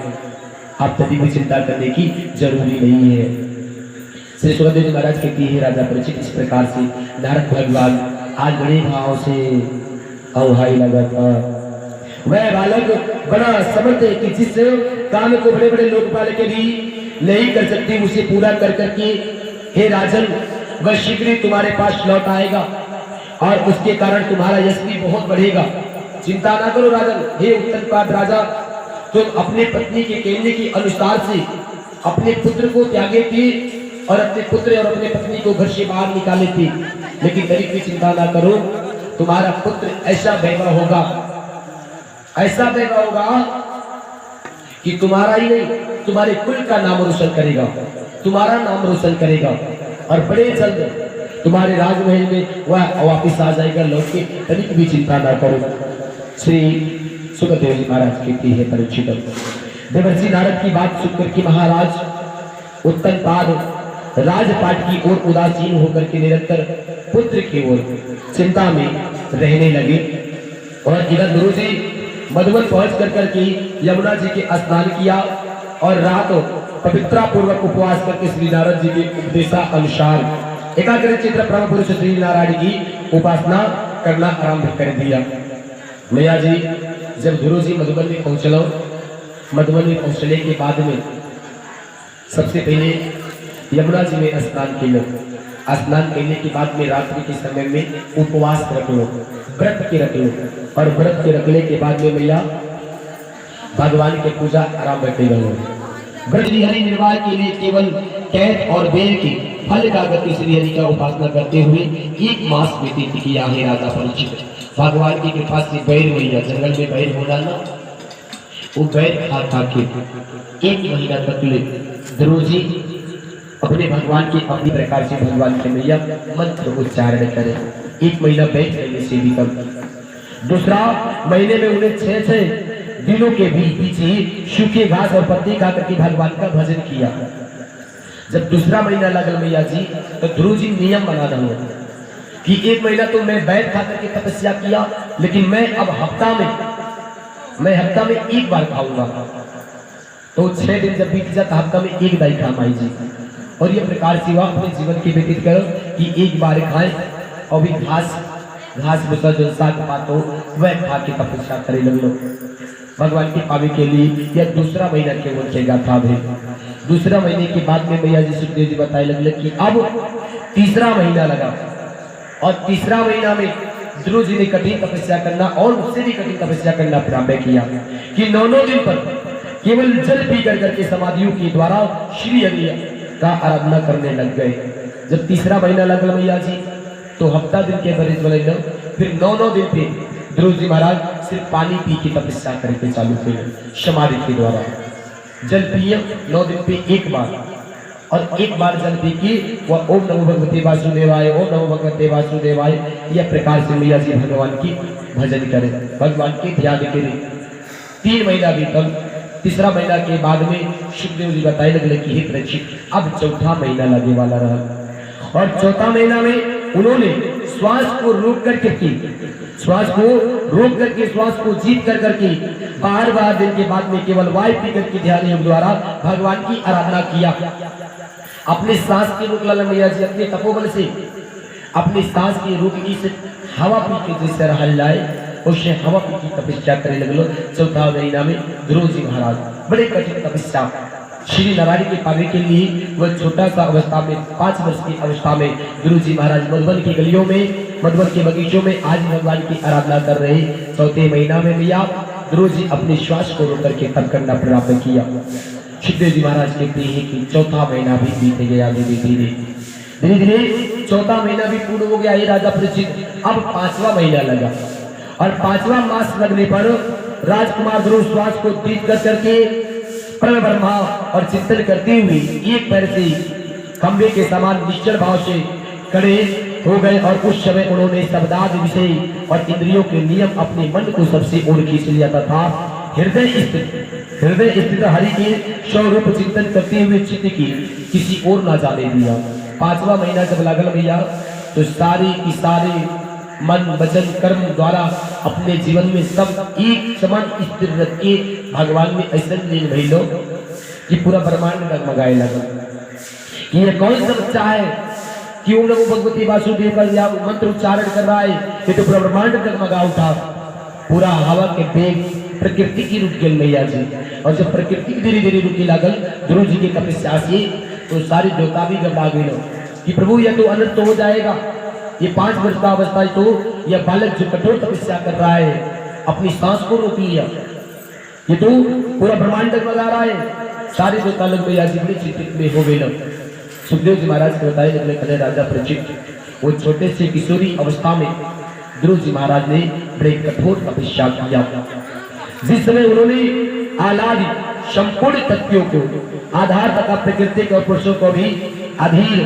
आप कभी भी चिंता करने की जरूरी नहीं है। श्री सुखदेव जी महाराज कहती है राजा परीक्षित, इस प्रकार से नारद भगवान आज बड़े भाव से अवहाई लगा था। वह बालक बड़ा समर्थ है कि जिस काम को बड़े बड़े लोकपाल के भी नहीं कर सकते, उसे पूरा कर करके हे राजन वह शीघ्र ही तुम्हारे पास लौट आएगा और उसके कारण तुम्हारा यश भी बहुत बढ़ेगा। चिंता ना करो राजन। हे उत्तरपाद राजा, तुम अपने पत्नी के कहने के अनुसार से अपने पुत्र को त्यागे थे और अपने पुत्र और अपने पत्नी को घर से बाहर निकाले थे, लेकिन तरीक भी चिंता ना करो, तुम्हारा पुत्र ऐसा वैभव होगा, ऐसा वैभव होगा कि तुम्हारा ही नहीं तुम्हारे कुल का नाम रोशन करेगा, तुम्हारा नाम रोशन करेगा और बड़े जल्द तुम्हारे राजमहल में वह वापिस आ जाएगा लौट के। तनिक भी चिंता ना करो। श्री सुखदेव जी महाराज कहती है परीक्षित, देवर्षि नारद की बात सुनकर के महाराज उत्तरपाद राजपाट की ओर उदासीन होकर के निरंतर पुत्र की ओर चिंता में रहने लगे। और इधर गुरु जी मधुबन पहुंच कर करके यमुना जी के स्नान किया और रात पवित्रा पूर्वक उपवास करके श्री नारद जी के उपदेशा अनुसार एकाग्र चित्र परम पुरुष श्री नारायण की उपासना करना आरंभ कर दिया। मैया जी जब गुरु जी मधुबन में पहुंचलो, मधुबन में पहुंचने के बाद में सबसे पहले यमुना जी में स्नान के लो। स्नान करने के बाद में रात्रि के समय में उपवास रख लो, व्रत के रख लो और व्रत के रखने के बाद में मैया भगवान की पूजा आरंभ कर लो। व्रत हरि निर्वाह के लिए केवल कैद और बेल के फल का गति श्री हरि का उपासना करते हुए 1 मास व्यतीत किया है राजा परीक्षित। भगवान की कृपा से बैर मैया जंगल में बैर हो डालना, वो बैर खा खा के 1 महीना तक ले ध्रुव जी अपने भगवान के अपनी प्रकार से भगवान के मैया मंत्र उच्चारण करें। 1 महीना बैठ रहने से भी कम। दूसरा महीने में उन्हें 6 दिनों के पीछे सूखे घास और पत्ती खा करके भगवान का भजन किया। जब दूसरा महीना लगल मैया जी तो ध्रुव जी नियम बना डालो कि 1 महीना तो मैं बैठ खा करके तपस्या किया, लेकिन मैं अब हफ्ता में 1 बार खाऊंगा। तो 6 दिन जब बीत जाता हफ्ता में 1 दाई खा माई जी। और ये प्रकार से वह अपने जीवन के व्यतीत करो कि 1 बार खाए और भी घास भूसा जो साग पात हो वह खा के तपस्या करे लगलो भगवान की पावे के लिए। यह दूसरा महीना केवल चलेगा था। दूसरा महीने के बाद में मैया जी सुखदेव जी बताए लगले कि अब तीसरा महीना लगा और तीसरा महीना में ध्रुव जी ने कठिन तपस्या करना और उससे भी कठिन तपस्या करना प्रारंभ किया कि 9 दिन पर केवल जल पी करके समाधियों के द्वारा श्री हरि का आराधना करने लग गए। जब तीसरा महीना लगा मैया जी तो हफ्ता दिन के बरिश बने लो, फिर 9 दिन पे ध्रुव जी महाराज सिर्फ पानी पी की तपस्या करके चालू किए समाधि के द्वारा। जल पिए 9 दिन पे 1 बार और 1 बार जल पी की वह ओम नमो भगवते वासुदेवाय, ओम नमो भगवते वासुदेवाय, यह प्रकार से मैया जी भगवान की भजन करें, भगवान की ध्यान करें। 3 महीना बीतल। तीसरा महीना के बाद में सुखदेव जी बताए लगले कि हे परीक्षित अब चौथा महीना लगे वाला रहा। और चौथा महीना में उन्होंने श्वास को रोक करके श्वास को जीत कर करके 12 दिन के बाद में केवल वायु पी करके ध्यान योग द्वारा भगवान की आराधना किया। अपने सांस की रोक लाला मैया जी अपने तपोबल से अपनी सांस की रोक की हवा पी के जैसे रहल जाए उससे हवा पी की तपस्या करने लगलो। चौथा महीना में ध्रुव जी महाराज बड़े कठिन तपस्या श्री नारायण के पावे के लिए वह छोटा सा अवस्था में 5 वर्ष की अवस्था में ध्रुव जी महाराज मधुबन की गलियों में, मधुबन के बगीचों में आज भगवान की आराधना कर रहे। चौथे महीना में भैया ध्रुव जी अपने श्वास को रोक करके तप करना प्रारंभ किया। सुखदेव जी महाराज कहते हैं कि चौथा महीना भी बीत गया। धीरे धीरे चौथा महीना भी पूर्ण हो गया। ये राजा परीक्षित अब 5वां महीना लगा और 5वां मास लगने पर राजकुमार ध्रुव श्वास को जीत कर करके परम ब्रह्मा और चिंतन करते हुए 1 पैर से खंबे के समान निश्चल भाव से खड़े हो गए। और उस समय उन्होंने शब्दादि विषय और इंद्रियों के नियम अपने मन को सबसे ओर खींच लिया था। हृदय स्थित हरि के स्वरूप चिंतन करते हुए चित्त की किसी और ना जाने दिया। 5वां महीना जब लागल भैया तो सारे की सारे मन वचन कर्म द्वारा अपने जीवन में सब एक समान स्थिर रख के भगवान में ऐसा लीन भइलो कि पूरा ब्रह्मांड डगमगाए लगा कि ये कौन सा बच्चा है कि ओम नमो भगवती वासुदेव का या मंत्र उच्चारण कर रहा है, ये तो पूरा ब्रह्मांड डगमगा उठा। पूरा हवा के वेग प्रकृति की रुक गई मैया जी, और जब प्रकृति धीरे धीरे रुकी लागल ध्रुव जी की तपस्या से, तो सारी देवता भी घबरा गई कि प्रभु यह तो अनंत तो हो जाएगा, ये 5 वर्ष का अवस्था है, तो यह बालक जो कठोर तपस्या कर रहा है अपनी सांस को रोक लिया, ये तो पूरा ब्रह्मांड डगमगा रहा है। सारे देवता लोग मैया जी बड़े चिंतित में हो गए। सुखदेव जी महाराज को बताए लगने कले राजा परीक्षित वो छोटे से किशोरी अवस्था में ध्रुव जी महाराज ने बड़े कठोर तपस्या किया। जिस समय उन्होंने आलादि संपूर्ण तत्वों को आधार तथा प्रकृति और पुरुषों को भी अधीर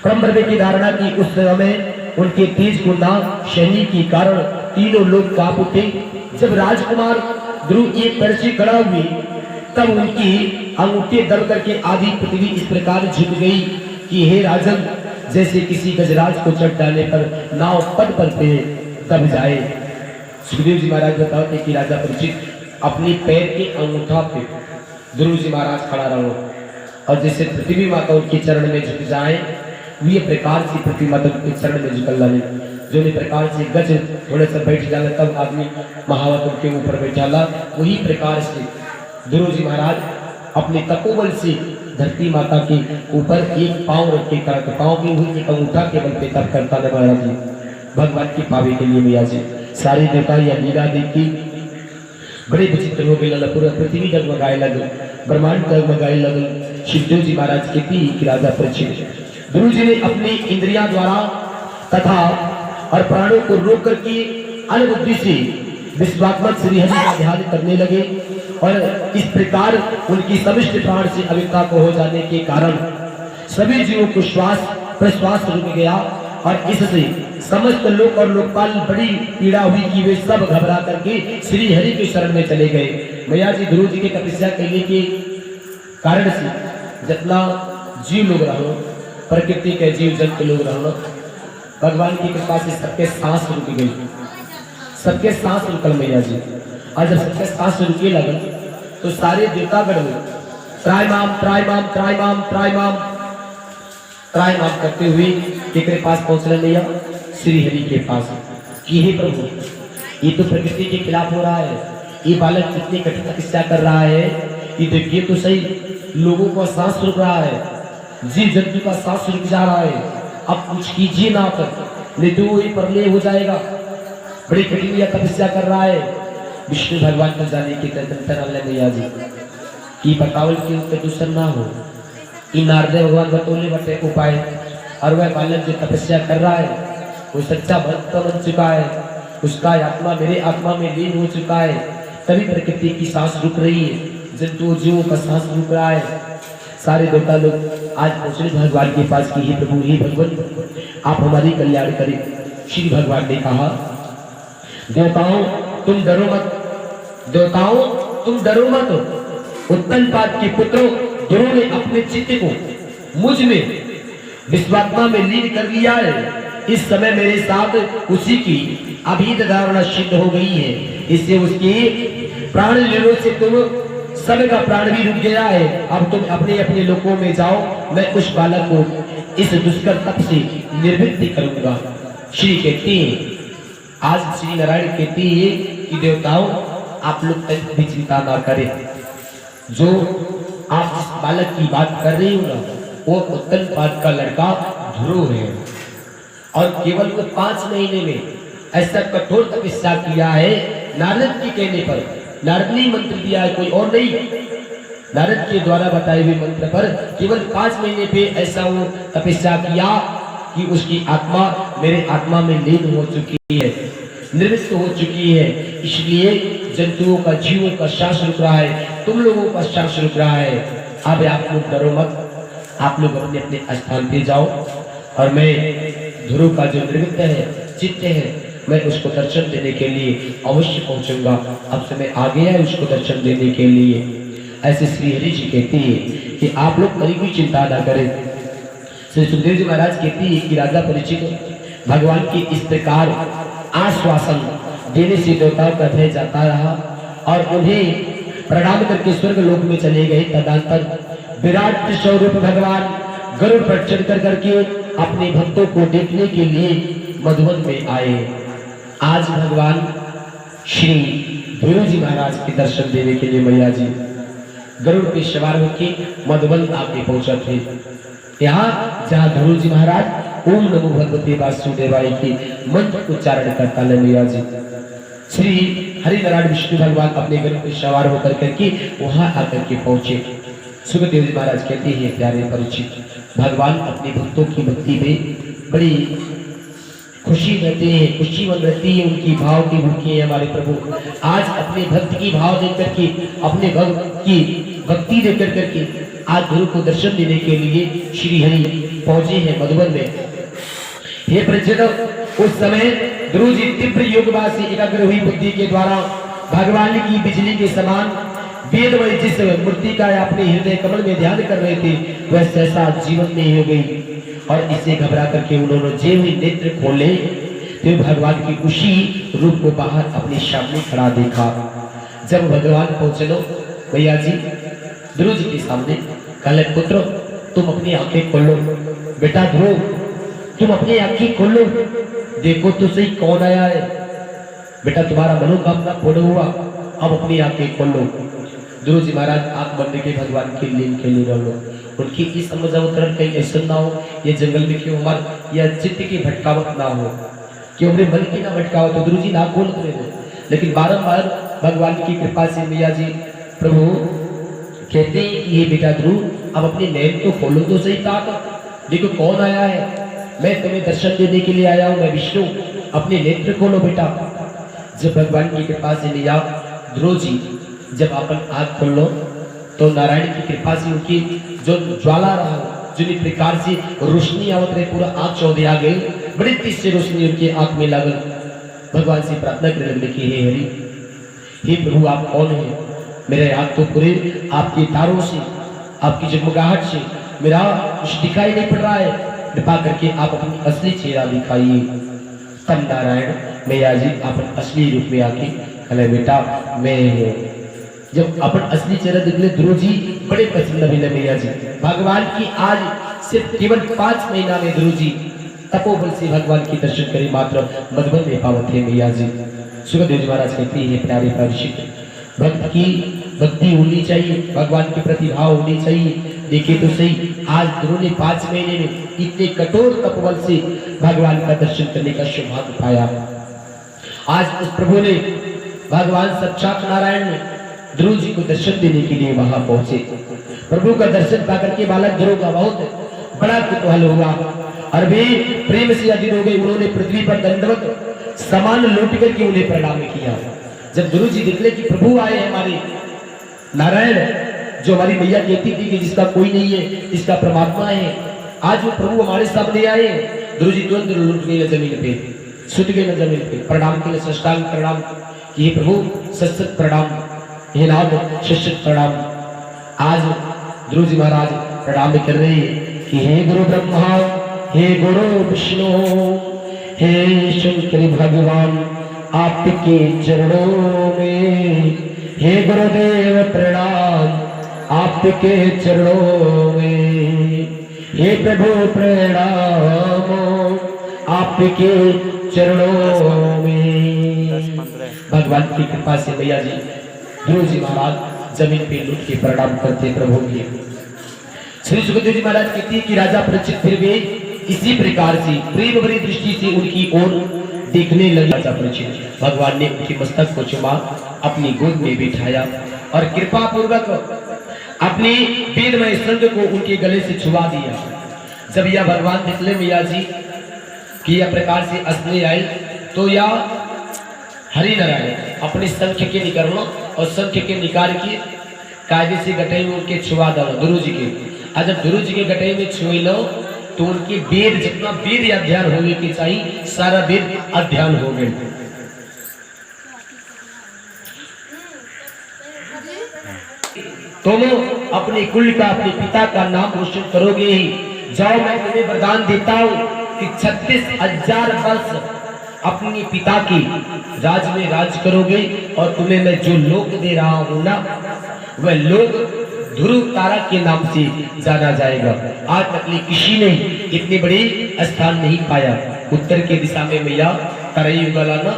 ब्रह्म की धारणा की, उस समय उनके तेज गुणा शैली के कारण तीनों लोग कांप उठे। जब राजकुमार ध्रुव एक पैर से खड़ा हुए तब उनकी अंगूठे दब करके आधी पृथ्वी इस प्रकार झुक गई कि हे राजन, जैसे किसी गजराज को चढ़ डालने पर नाव पद पर पे दब जाए। सुखदेव जी महाराज बताते कि राजा परीक्षित अपने पैर के अंगूठा पे ध्रुव जी महाराज खड़ा रहो, और जैसे पृथ्वी माता उनके चरण में झुक जाए, ये प्रकार से पृथ्वी माता उनके चरण में झुकल लाने, जो ने प्रकार से गज थोड़े से बैठ जाला तब आदमी महावत उनके ऊपर बैठाला, वही प्रकार से ध्रुव जी महाराज अपने तपोबल से धरती माता के ऊपर एक पांव रख के पांव के हुई एक अंगूठा के बल पे तप करता है महाराज जी भगवान की पावे के लिए। मैया जी सारी देवता या लीला देखी बड़े विचित्र हो गए, पूरा पृथ्वी जगमगाए लगल, ब्रह्मांड जगमगाए लगल। शिवदेव जी महाराज कहती कि राजा परीक्षित ध्रुव जी ने अपनी इंद्रिया द्वारा तथा और प्राणों को रोक करके अनुबुद्धि से विश्वात्मक श्री हरि का ध्यान करने लगे, और इस प्रकार उनकी समिष्ट प्राण से अविद्या को हो जाने के कारण सभी जीवों को श्वास प्रश्वास रुक गया, और इससे समस्त लोक और लोकपाल बड़ी पीड़ा हुई कि वे सब घबरा करके श्री हरि के शरण में चले गए। मैया जी ध्रुव जी के तपस्या करने के कारण से जितना जीव लोग रहो, प्रकृति के जीव जंतु लोग रहो, भगवान की कृपा से सबके सांस रुक गई, सबके सांस रुकल मैया जी। और जब सबके सांस रुके लगल तो सारे देवतागण में त्रायमाम त्रायमाम त्रायमाम त्रायमाम त्रायमाम करते हुए केकरे पास पहुंचने मैया श्री हरि के पास कि हे प्रभु, ये तो प्रकृति के खिलाफ हो रहा है, ये बालक कितनी कठिन तपस्या कर रहा है, ये देखिए तो सही, लोगों का सांस रुक रहा है, जीव जंतु का सांस रुक जा रहा है, अब कुछ कीजिए ना कर, नहीं तो वही प्रलय हो जाएगा। बड़ी कठिन तपस्या कर रहा है। विष्णु भगवान को जाने के तंत्र मैया जी की बतावल के ऊपर दूसर ना हो, इन नारद भगवान बतौले बटे उपाय, और वह बालक जो तपस्या कर रहा है वो सच्चा भक्त बन चुका है, उसका आत्मा मेरे आत्मा में लीन हो चुका है, तभी प्रकृति की सांस रुक रही है, जंतु जीवों का सांस रुक रहा है। सारे देवता लोग आज पहुंचे भगवान के पास कि हे प्रभु, हे भगवान, आप हमारी कल्याण करें। श्री भगवान ने कहा, देवताओं तुम डरो मत, देवताओं तुम डरो मत, उत्तनपाद के पुत्रों ध्रुव ने अपने चित्त को मुझ में विश्वात्मा में लीन कर लिया है। इस समय मेरे साथ उसी की अभीद धारणा सिद्ध हो गई है, इससे उसके प्राण लीलों से तुम सब का प्राण भी रुक गया है। अब तुम अपने अपने लोकों में जाओ, मैं उस बालक को इस दुष्कर तप से निर्वृत्त करूंगा। श्री कहते हैं, आज श्री नारायण कहते हैं कि देवताओं आप लोग तनिक भी चिंता ना करें, जो आप जिस बालक की बात कर रही हो ना, वो उत्तनपाद का लड़का ध्रुव है, और केवल वो 5 महीने में ऐसा कठोर तपस्या किया है। नारद के कहने पर, नारद ने मंत्र दिया है, कोई और नहीं, नारद के द्वारा बताए हुए मंत्र पर केवल 5 महीने पे ऐसा वो तपस्या किया कि उसकी आत्मा मेरे आत्मा में लीन हो चुकी है, निर्विष्ट हो चुकी है। इसलिए जंतुओं का जीवों का श्वास रुक रहा है, तुम लोगों का श्वास रुक रहा है। अब आप लोग डरो मत, आप लोग अपने अपने स्थान पे जाओ, और मैं ध्रुव का जो निर्वित है, चित्त है, मैं उसको दर्शन देने के लिए अवश्य पहुंचूंगा। अब समय आ गया है उसको दर्शन देने के लिए। ऐसे श्री हरि जी कहते हैं कि आप लोग कभी भी चिंता ना करें। श्री सुखदेव जी महाराज कहते हैं कि राजा परीक्षित भगवान की इस प्रकार आश्वासन देने से देवताओं का भय जाता रहा और उन्हें प्रणाम करके स्वर्ग लोक में चले गए। तदनंतर विराट स्वरूप भगवान गरुड़ पर चढ़ कर करके अपने भक्तों को देखने के लिए मधुबन में आए। आज भगवान श्री ध्रुव जी महाराज के दर्शन देने के लिए मैया जी गरुड़ पे सवार होकर मधुबन आके पहुंचा थे। यहाँ जहाँ ध्रुव जी महाराज ओम नमो भगवते वासुदेवाय की मंत्र उच्चारण करता है मैया जी श्री हरिनारायण विष्णु भगवान अपने गरुड़ पे सवार होकर करके वहां आकर के पहुंचे। सुखदेव जी महाराज कहते हैं प्यारे परीक्षित भगवान अपने भक्तों की भक्ति में बड़ी खुशी रहते हैं, खुशी मन रहती है, उनकी भाव की भूखी है हमारे प्रभु। आज अपने भक्त की भाव देख करके अपने भक्त की भक्ति देख करके आज गुरु को दर्शन देने के लिए श्री हरि पहुंचे हैं मधुबन में। हे परीक्षित उस समय ध्रुव जी तीव्र योगवासी एकाग्र हुई बुद्धि के द्वारा भगवान की बिजली के समान वेदमय जिस मूर्ति का अपने हृदय कमल में ध्यान कर रहे थे वह सहसा जीवन में हो गई और इससे घबरा करके उन्होंने जे हुई नेत्र खोले तो भगवान की उसी रूप को बाहर अपने सामने खड़ा देखा। जब भगवान पहुंचे लो भैया जी ध्रुव जी के सामने कल पुत्र तुम अपनी आंखें खोलो। बेटा ध्रुव तुम अपनी आंखें खोलो, देखो तो सही कौन आया है। बेटा तुम्हारा मनोकामना पूर्ण हुआ, अब अपनी आंखें खोलो। ध्रुव जी महाराज आंख बंद के भगवान के लीन के लिए लो। उनकी इस अवतरण कहीं ऐसा ना हो ये जंगल में क्यों मर या चित्त की भटकावट ना हो कि उन्हें मन की ना भटकावट हो। ध्रुव जी ना खोल रहे थे लेकिन बारंबार भगवान की कृपा से मैया जी प्रभु कहते हैं कि ये बेटा ध्रुव अब अपने नैन को खोलो तो सही ताकत, देखो कौन आया है, मैं तुम्हें दर्शन देने के लिए आया हूँ, मैं विष्णु, अपने नेत्र खोलो बेटा। जब भगवान की कृपा से मैया ध्रुव जी जब अपन आँख खोल लो तो नारायण की कृपा से उनकी जो ज्वाला रहा जिन प्रकार से रोशनी आवत रहे पूरा आँख चौधे आ गए, बड़ी तेज से रोशनी उनकी आँख में लगल। भगवान से प्रार्थना करने लगे कि हे हरि, हे प्रभु आप कौन है? मेरे आँख तो पूरे आपके तारों से आपकी जगमगाहट से मेरा कुछ दिखाई नहीं पड़ रहा है, कृपा करके आप अपनी असली चेहरा दिखाइए। तब नारायण मैया जी अपन असली रूप में आके कहले बेटा मैं। जब अपन असली चेहरा दिखले ध्रुव जी बड़े प्रसन्न हुए मैया जी। भगवान की आज सिर्फ केवल 5 महीना में ध्रुव जी तपोबल से भगवान की दर्शन करे मात्र मधुबन में पावत है मैया जी। सुखदेव जी महाराज कहते हैं प्यारे परीक्षित भक्त की भक्ति होनी चाहिए, भगवान के प्रति भाव होनी चाहिए। देखिए तो सही आज ध्रुव ने 5 महीने में इतने कठोर तपोबल से भगवान का दर्शन करने का सौभाग्य पाया। आज उस प्रभु ने भगवान साक्षात नारायण ने ध्रुव जी को दर्शन देने के लिए वहां पहुंचे। प्रभु का दर्शन पाकर के बालक ध्रुव का बहुत बड़ा कुतूहल हुआ और वे प्रेम से अधीन हो गए। उन्होंने पृथ्वी पर दंडवत समान लौट करके उन्हें प्रणाम किया। जब ध्रुव जी निकले कि प्रभु आए हमारे नारायण, जो हमारी मैया कहती थी कि जिसका कोई नहीं है जिसका परमात्मा है, आज वो प्रभु हमारे सामने आए। ध्रुव जी तुरंत लुट गए जमीन पे, सुट गए जमीन पे, प्रणाम के लिए साष्टांग प्रणाम कि प्रभु सत प्रणाम, हे नाथ शिष्य प्रणाम। आज ध्रुव जी महाराज प्रणाम कर रहे हैं कि हे गुरु ब्रह्मा, हे गुरु विष्णु, हे शंकर भगवान आपके चरणों में, हे गुरुदेव प्रणाम आपके चरणों में, हे प्रभु प्रणाम आपके चरणों में। भगवान की कृपा से मैया जी ध्रुव जी महाराज जमीन पे लुट के प्रणाम करते प्रभु के। श्री सुखदेव जी महाराज कहते हैं कि राजा परीक्षित फिर वे इसी प्रकार से प्रेम भरी दृष्टि से उनकी ओर देखने लगे। राजा परीक्षित भगवान ने उनके मस्तक को चुमा, अपनी गोद में बिठाया और कृपा पूर्वक अपने वेदमय संग को उनके गले से छुआ दिया। जब यह भगवान निकले मैया जी कि यह प्रकार से असली आए तो यह हरिनारायण अपने संख के निकलना और संख के निकाल के कायदे से गटाई में उनके छुआ दो ध्रुव जी के। और जब ध्रुव जी के गटाई में छुई लो तो उनके वेद जितना वेद अध्ययन होने के चाहिए सारा वेद अध्ययन हो गए। तुम अपने कुल का अपने पिता का नाम रोशन करोगे ही। जाओ मैं तुम्हें वरदान देता हूँ कि 36,000 वर्ष अपने पिता की राज में राज करोगे और तुम्हें मैं जो लोक दे रहा हूँ ना वह लोक ध्रुव तारा के नाम से जाना जाएगा। आज तक किसी ने इतने बड़े स्थान नहीं पाया। उत्तर की दिशा में मैया तरई उगलाना,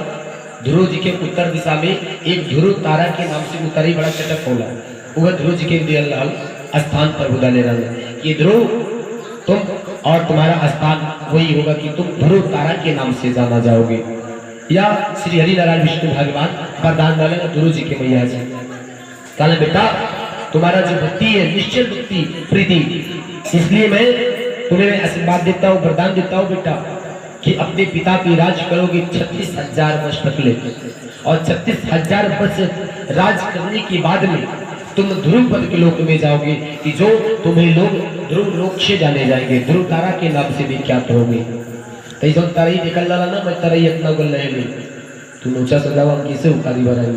ध्रुव जी के उत्तर दिशा में एक ध्रुव तारा के नाम से उतरी बड़ा चटक होला, वह ध्रुव जी के दयाल स्थान पर उदाले रहा कि ध्रुव तुम और तुम्हारा स्थान वही होगा कि तुम ध्रुव तारा के नाम से जाना जाओगे। या श्री हरि नारायण विष्णु भगवान वरदान डाले ध्रुव जी के मैया जी कहना बेटा तुम्हारा जो भक्ति है निश्चल भक्ति प्रीति, इसलिए मैं तुम्हें आशीर्वाद देता हूँ वरदान देता हूँ बेटा कि अपने पिता की राज करोगे 36,000 वर्ष तक ले, और 36,000 वर्ष राज करने के बाद में तुम ध्रुव पद के लोक में जाओगे कि जो तुम्हें लोग ध्रुव लोक से जाने जाएंगे, ध्रुव तारा के नाम से विख्यात होगे। तो जो तारा ही निकल रहा ना मैं तारा ही अपना गोल नहीं तुम ऊंचा सजावा कैसे उतारी बनाई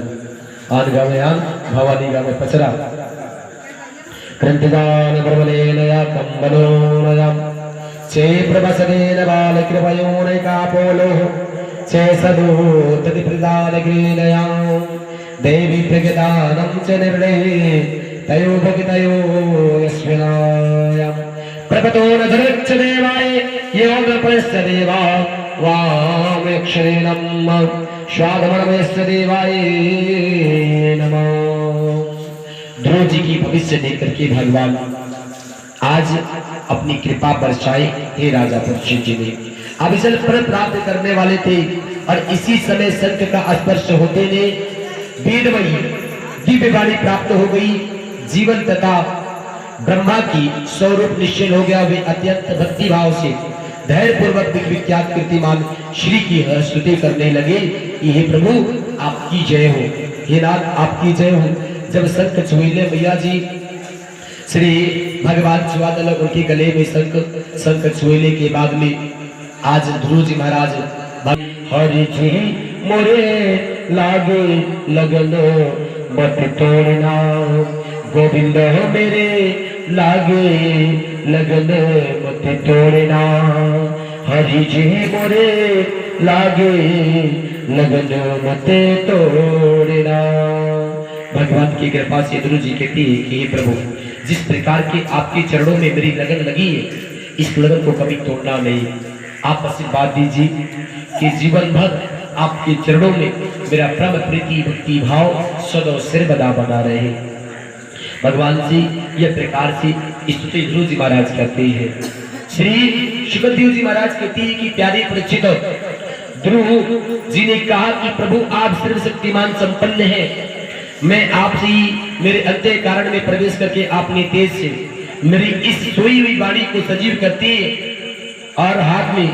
आन गावे आन भवानी गावे पचरा क्रंतिदान प्रबलेनया कंबलोनया चे प्रभसनेन बालकृपयोनैकापोलो चे सदो तदिप्रदानग्रीनया देवी प्रगदानं च निर्णये तयो भगितयो यस्मिनाय प्रपतो न धरच्च देवाय योगपरस्य देवा वामक्षरेणं स्वादमनमस्य देवाय नमः। ध्रुव जी की भविष्य देख करके भगवान आज अपनी कृपा बरसाए। हे राजा परीक्षित जी ने अभिजल फल प्राप्त करने वाले थे और इसी समय शंख का स्पर्श होते ने वेदमयी दिव्य वाणी प्राप्त हो गई। जीवन तथा ब्रह्मा की स्वरूप निश्चय हो गया। वे अत्यंत भक्ति भाव से धैर्य पूर्वक विख्यात कीर्तिमान श्री की स्तुति करने लगे। हे प्रभु आपकी जय हो, हे नाथ आपकी जय हो। जब शंख छुईले मैया जी श्री भगवान शिवादल उनके गले में शंख छुईले के बाद में आज ध्रुव जी महाराज हरि जी मोरे लागे लगनो मत तोड़ना, गोविंद मेरे लागे लगन मत तोड़ना, हरि जी मोरे लागे लगन मत तोड़ना। भगवान की कृपा से ध्रुव जी कहती है कि हे प्रभु जिस प्रकार के आपके चरणों में मेरी लगन लगी है इस लगन को कभी तोड़ना नहीं। आप आशीर्वाद दीजिए कि जीवन भर आपके चरणों में मेरा प्रेम प्रीति भक्ति भाव सदैव सिरबदा बना रहे। भगवान जी यह प्रकार से स्तुति ध्रुव जी महाराज करते हैं। श्री सुखदेव जी महाराज कहते हैं कि प्यारे परीक्षित ध्रुव जी ने कहा कि प्रभु आप सर्वशक्तिमान संपन्न हैं, मैं आपसे ही मेरे अंतः कारण में प्रवेश करके आपने तेज से मेरी इस सोई हुई वाणी को सजीव करते और हाथ में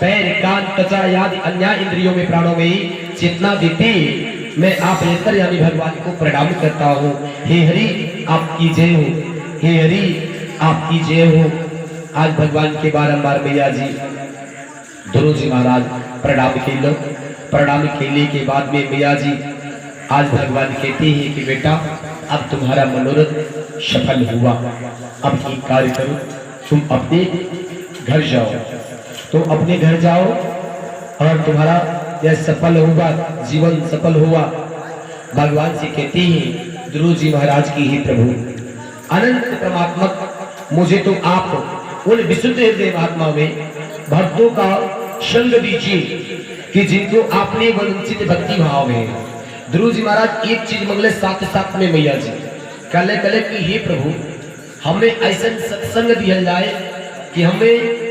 पैर कान त्वचा आदि अन्य इंद्रियों में प्राणों में ही चेतना देते मैं आप अंतर्यामी भगवान को प्रणाम करता हूँ। हे हरि आपकी जय हो, हे हरि आपकी जय हो। आज भगवान के बारंबार मैया जी ध्रुव जी महाराज प्रणाम खेलने के बाद में मैया जी आज भगवान कहते हैं कि बेटा अब तुम्हारा मनोरथ सफल हुआ, अब एक कार्य करो तुम अपने घर जाओ, तुम अपने घर जाओ और तुम्हारा यह सफल हुआ, जीवन सफल हुआ। भगवान से कहते हैं ध्रुव जी महाराज की ही प्रभु अनंत परमात्मक मुझे तो आप उन विशुद्ध हृदय महात्मा में भक्तों का संग दीजिए कि जिनको आपने वंचित भक्ति भाव में। ध्रुव जी महाराज एक चीज मंगले साथ साथ में मैया जी कले कले कि हे प्रभु हमें ऐसा सत्संग दिया जाए कि हमें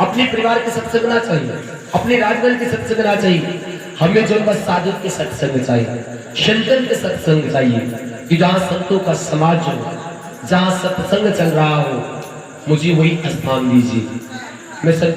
अपने परिवार के सत्संग ना चाहिए, अपने राजमहल के सत्संग ना चाहिए, हमें जो बस साधु के सत्संग चाहिए, संतन के सत्संग चाहिए कि जहाँ संतों का समाज हो, जहाँ सत्संग चल रहा हो, मुझे वही स्थान दीजिए। मैं संतों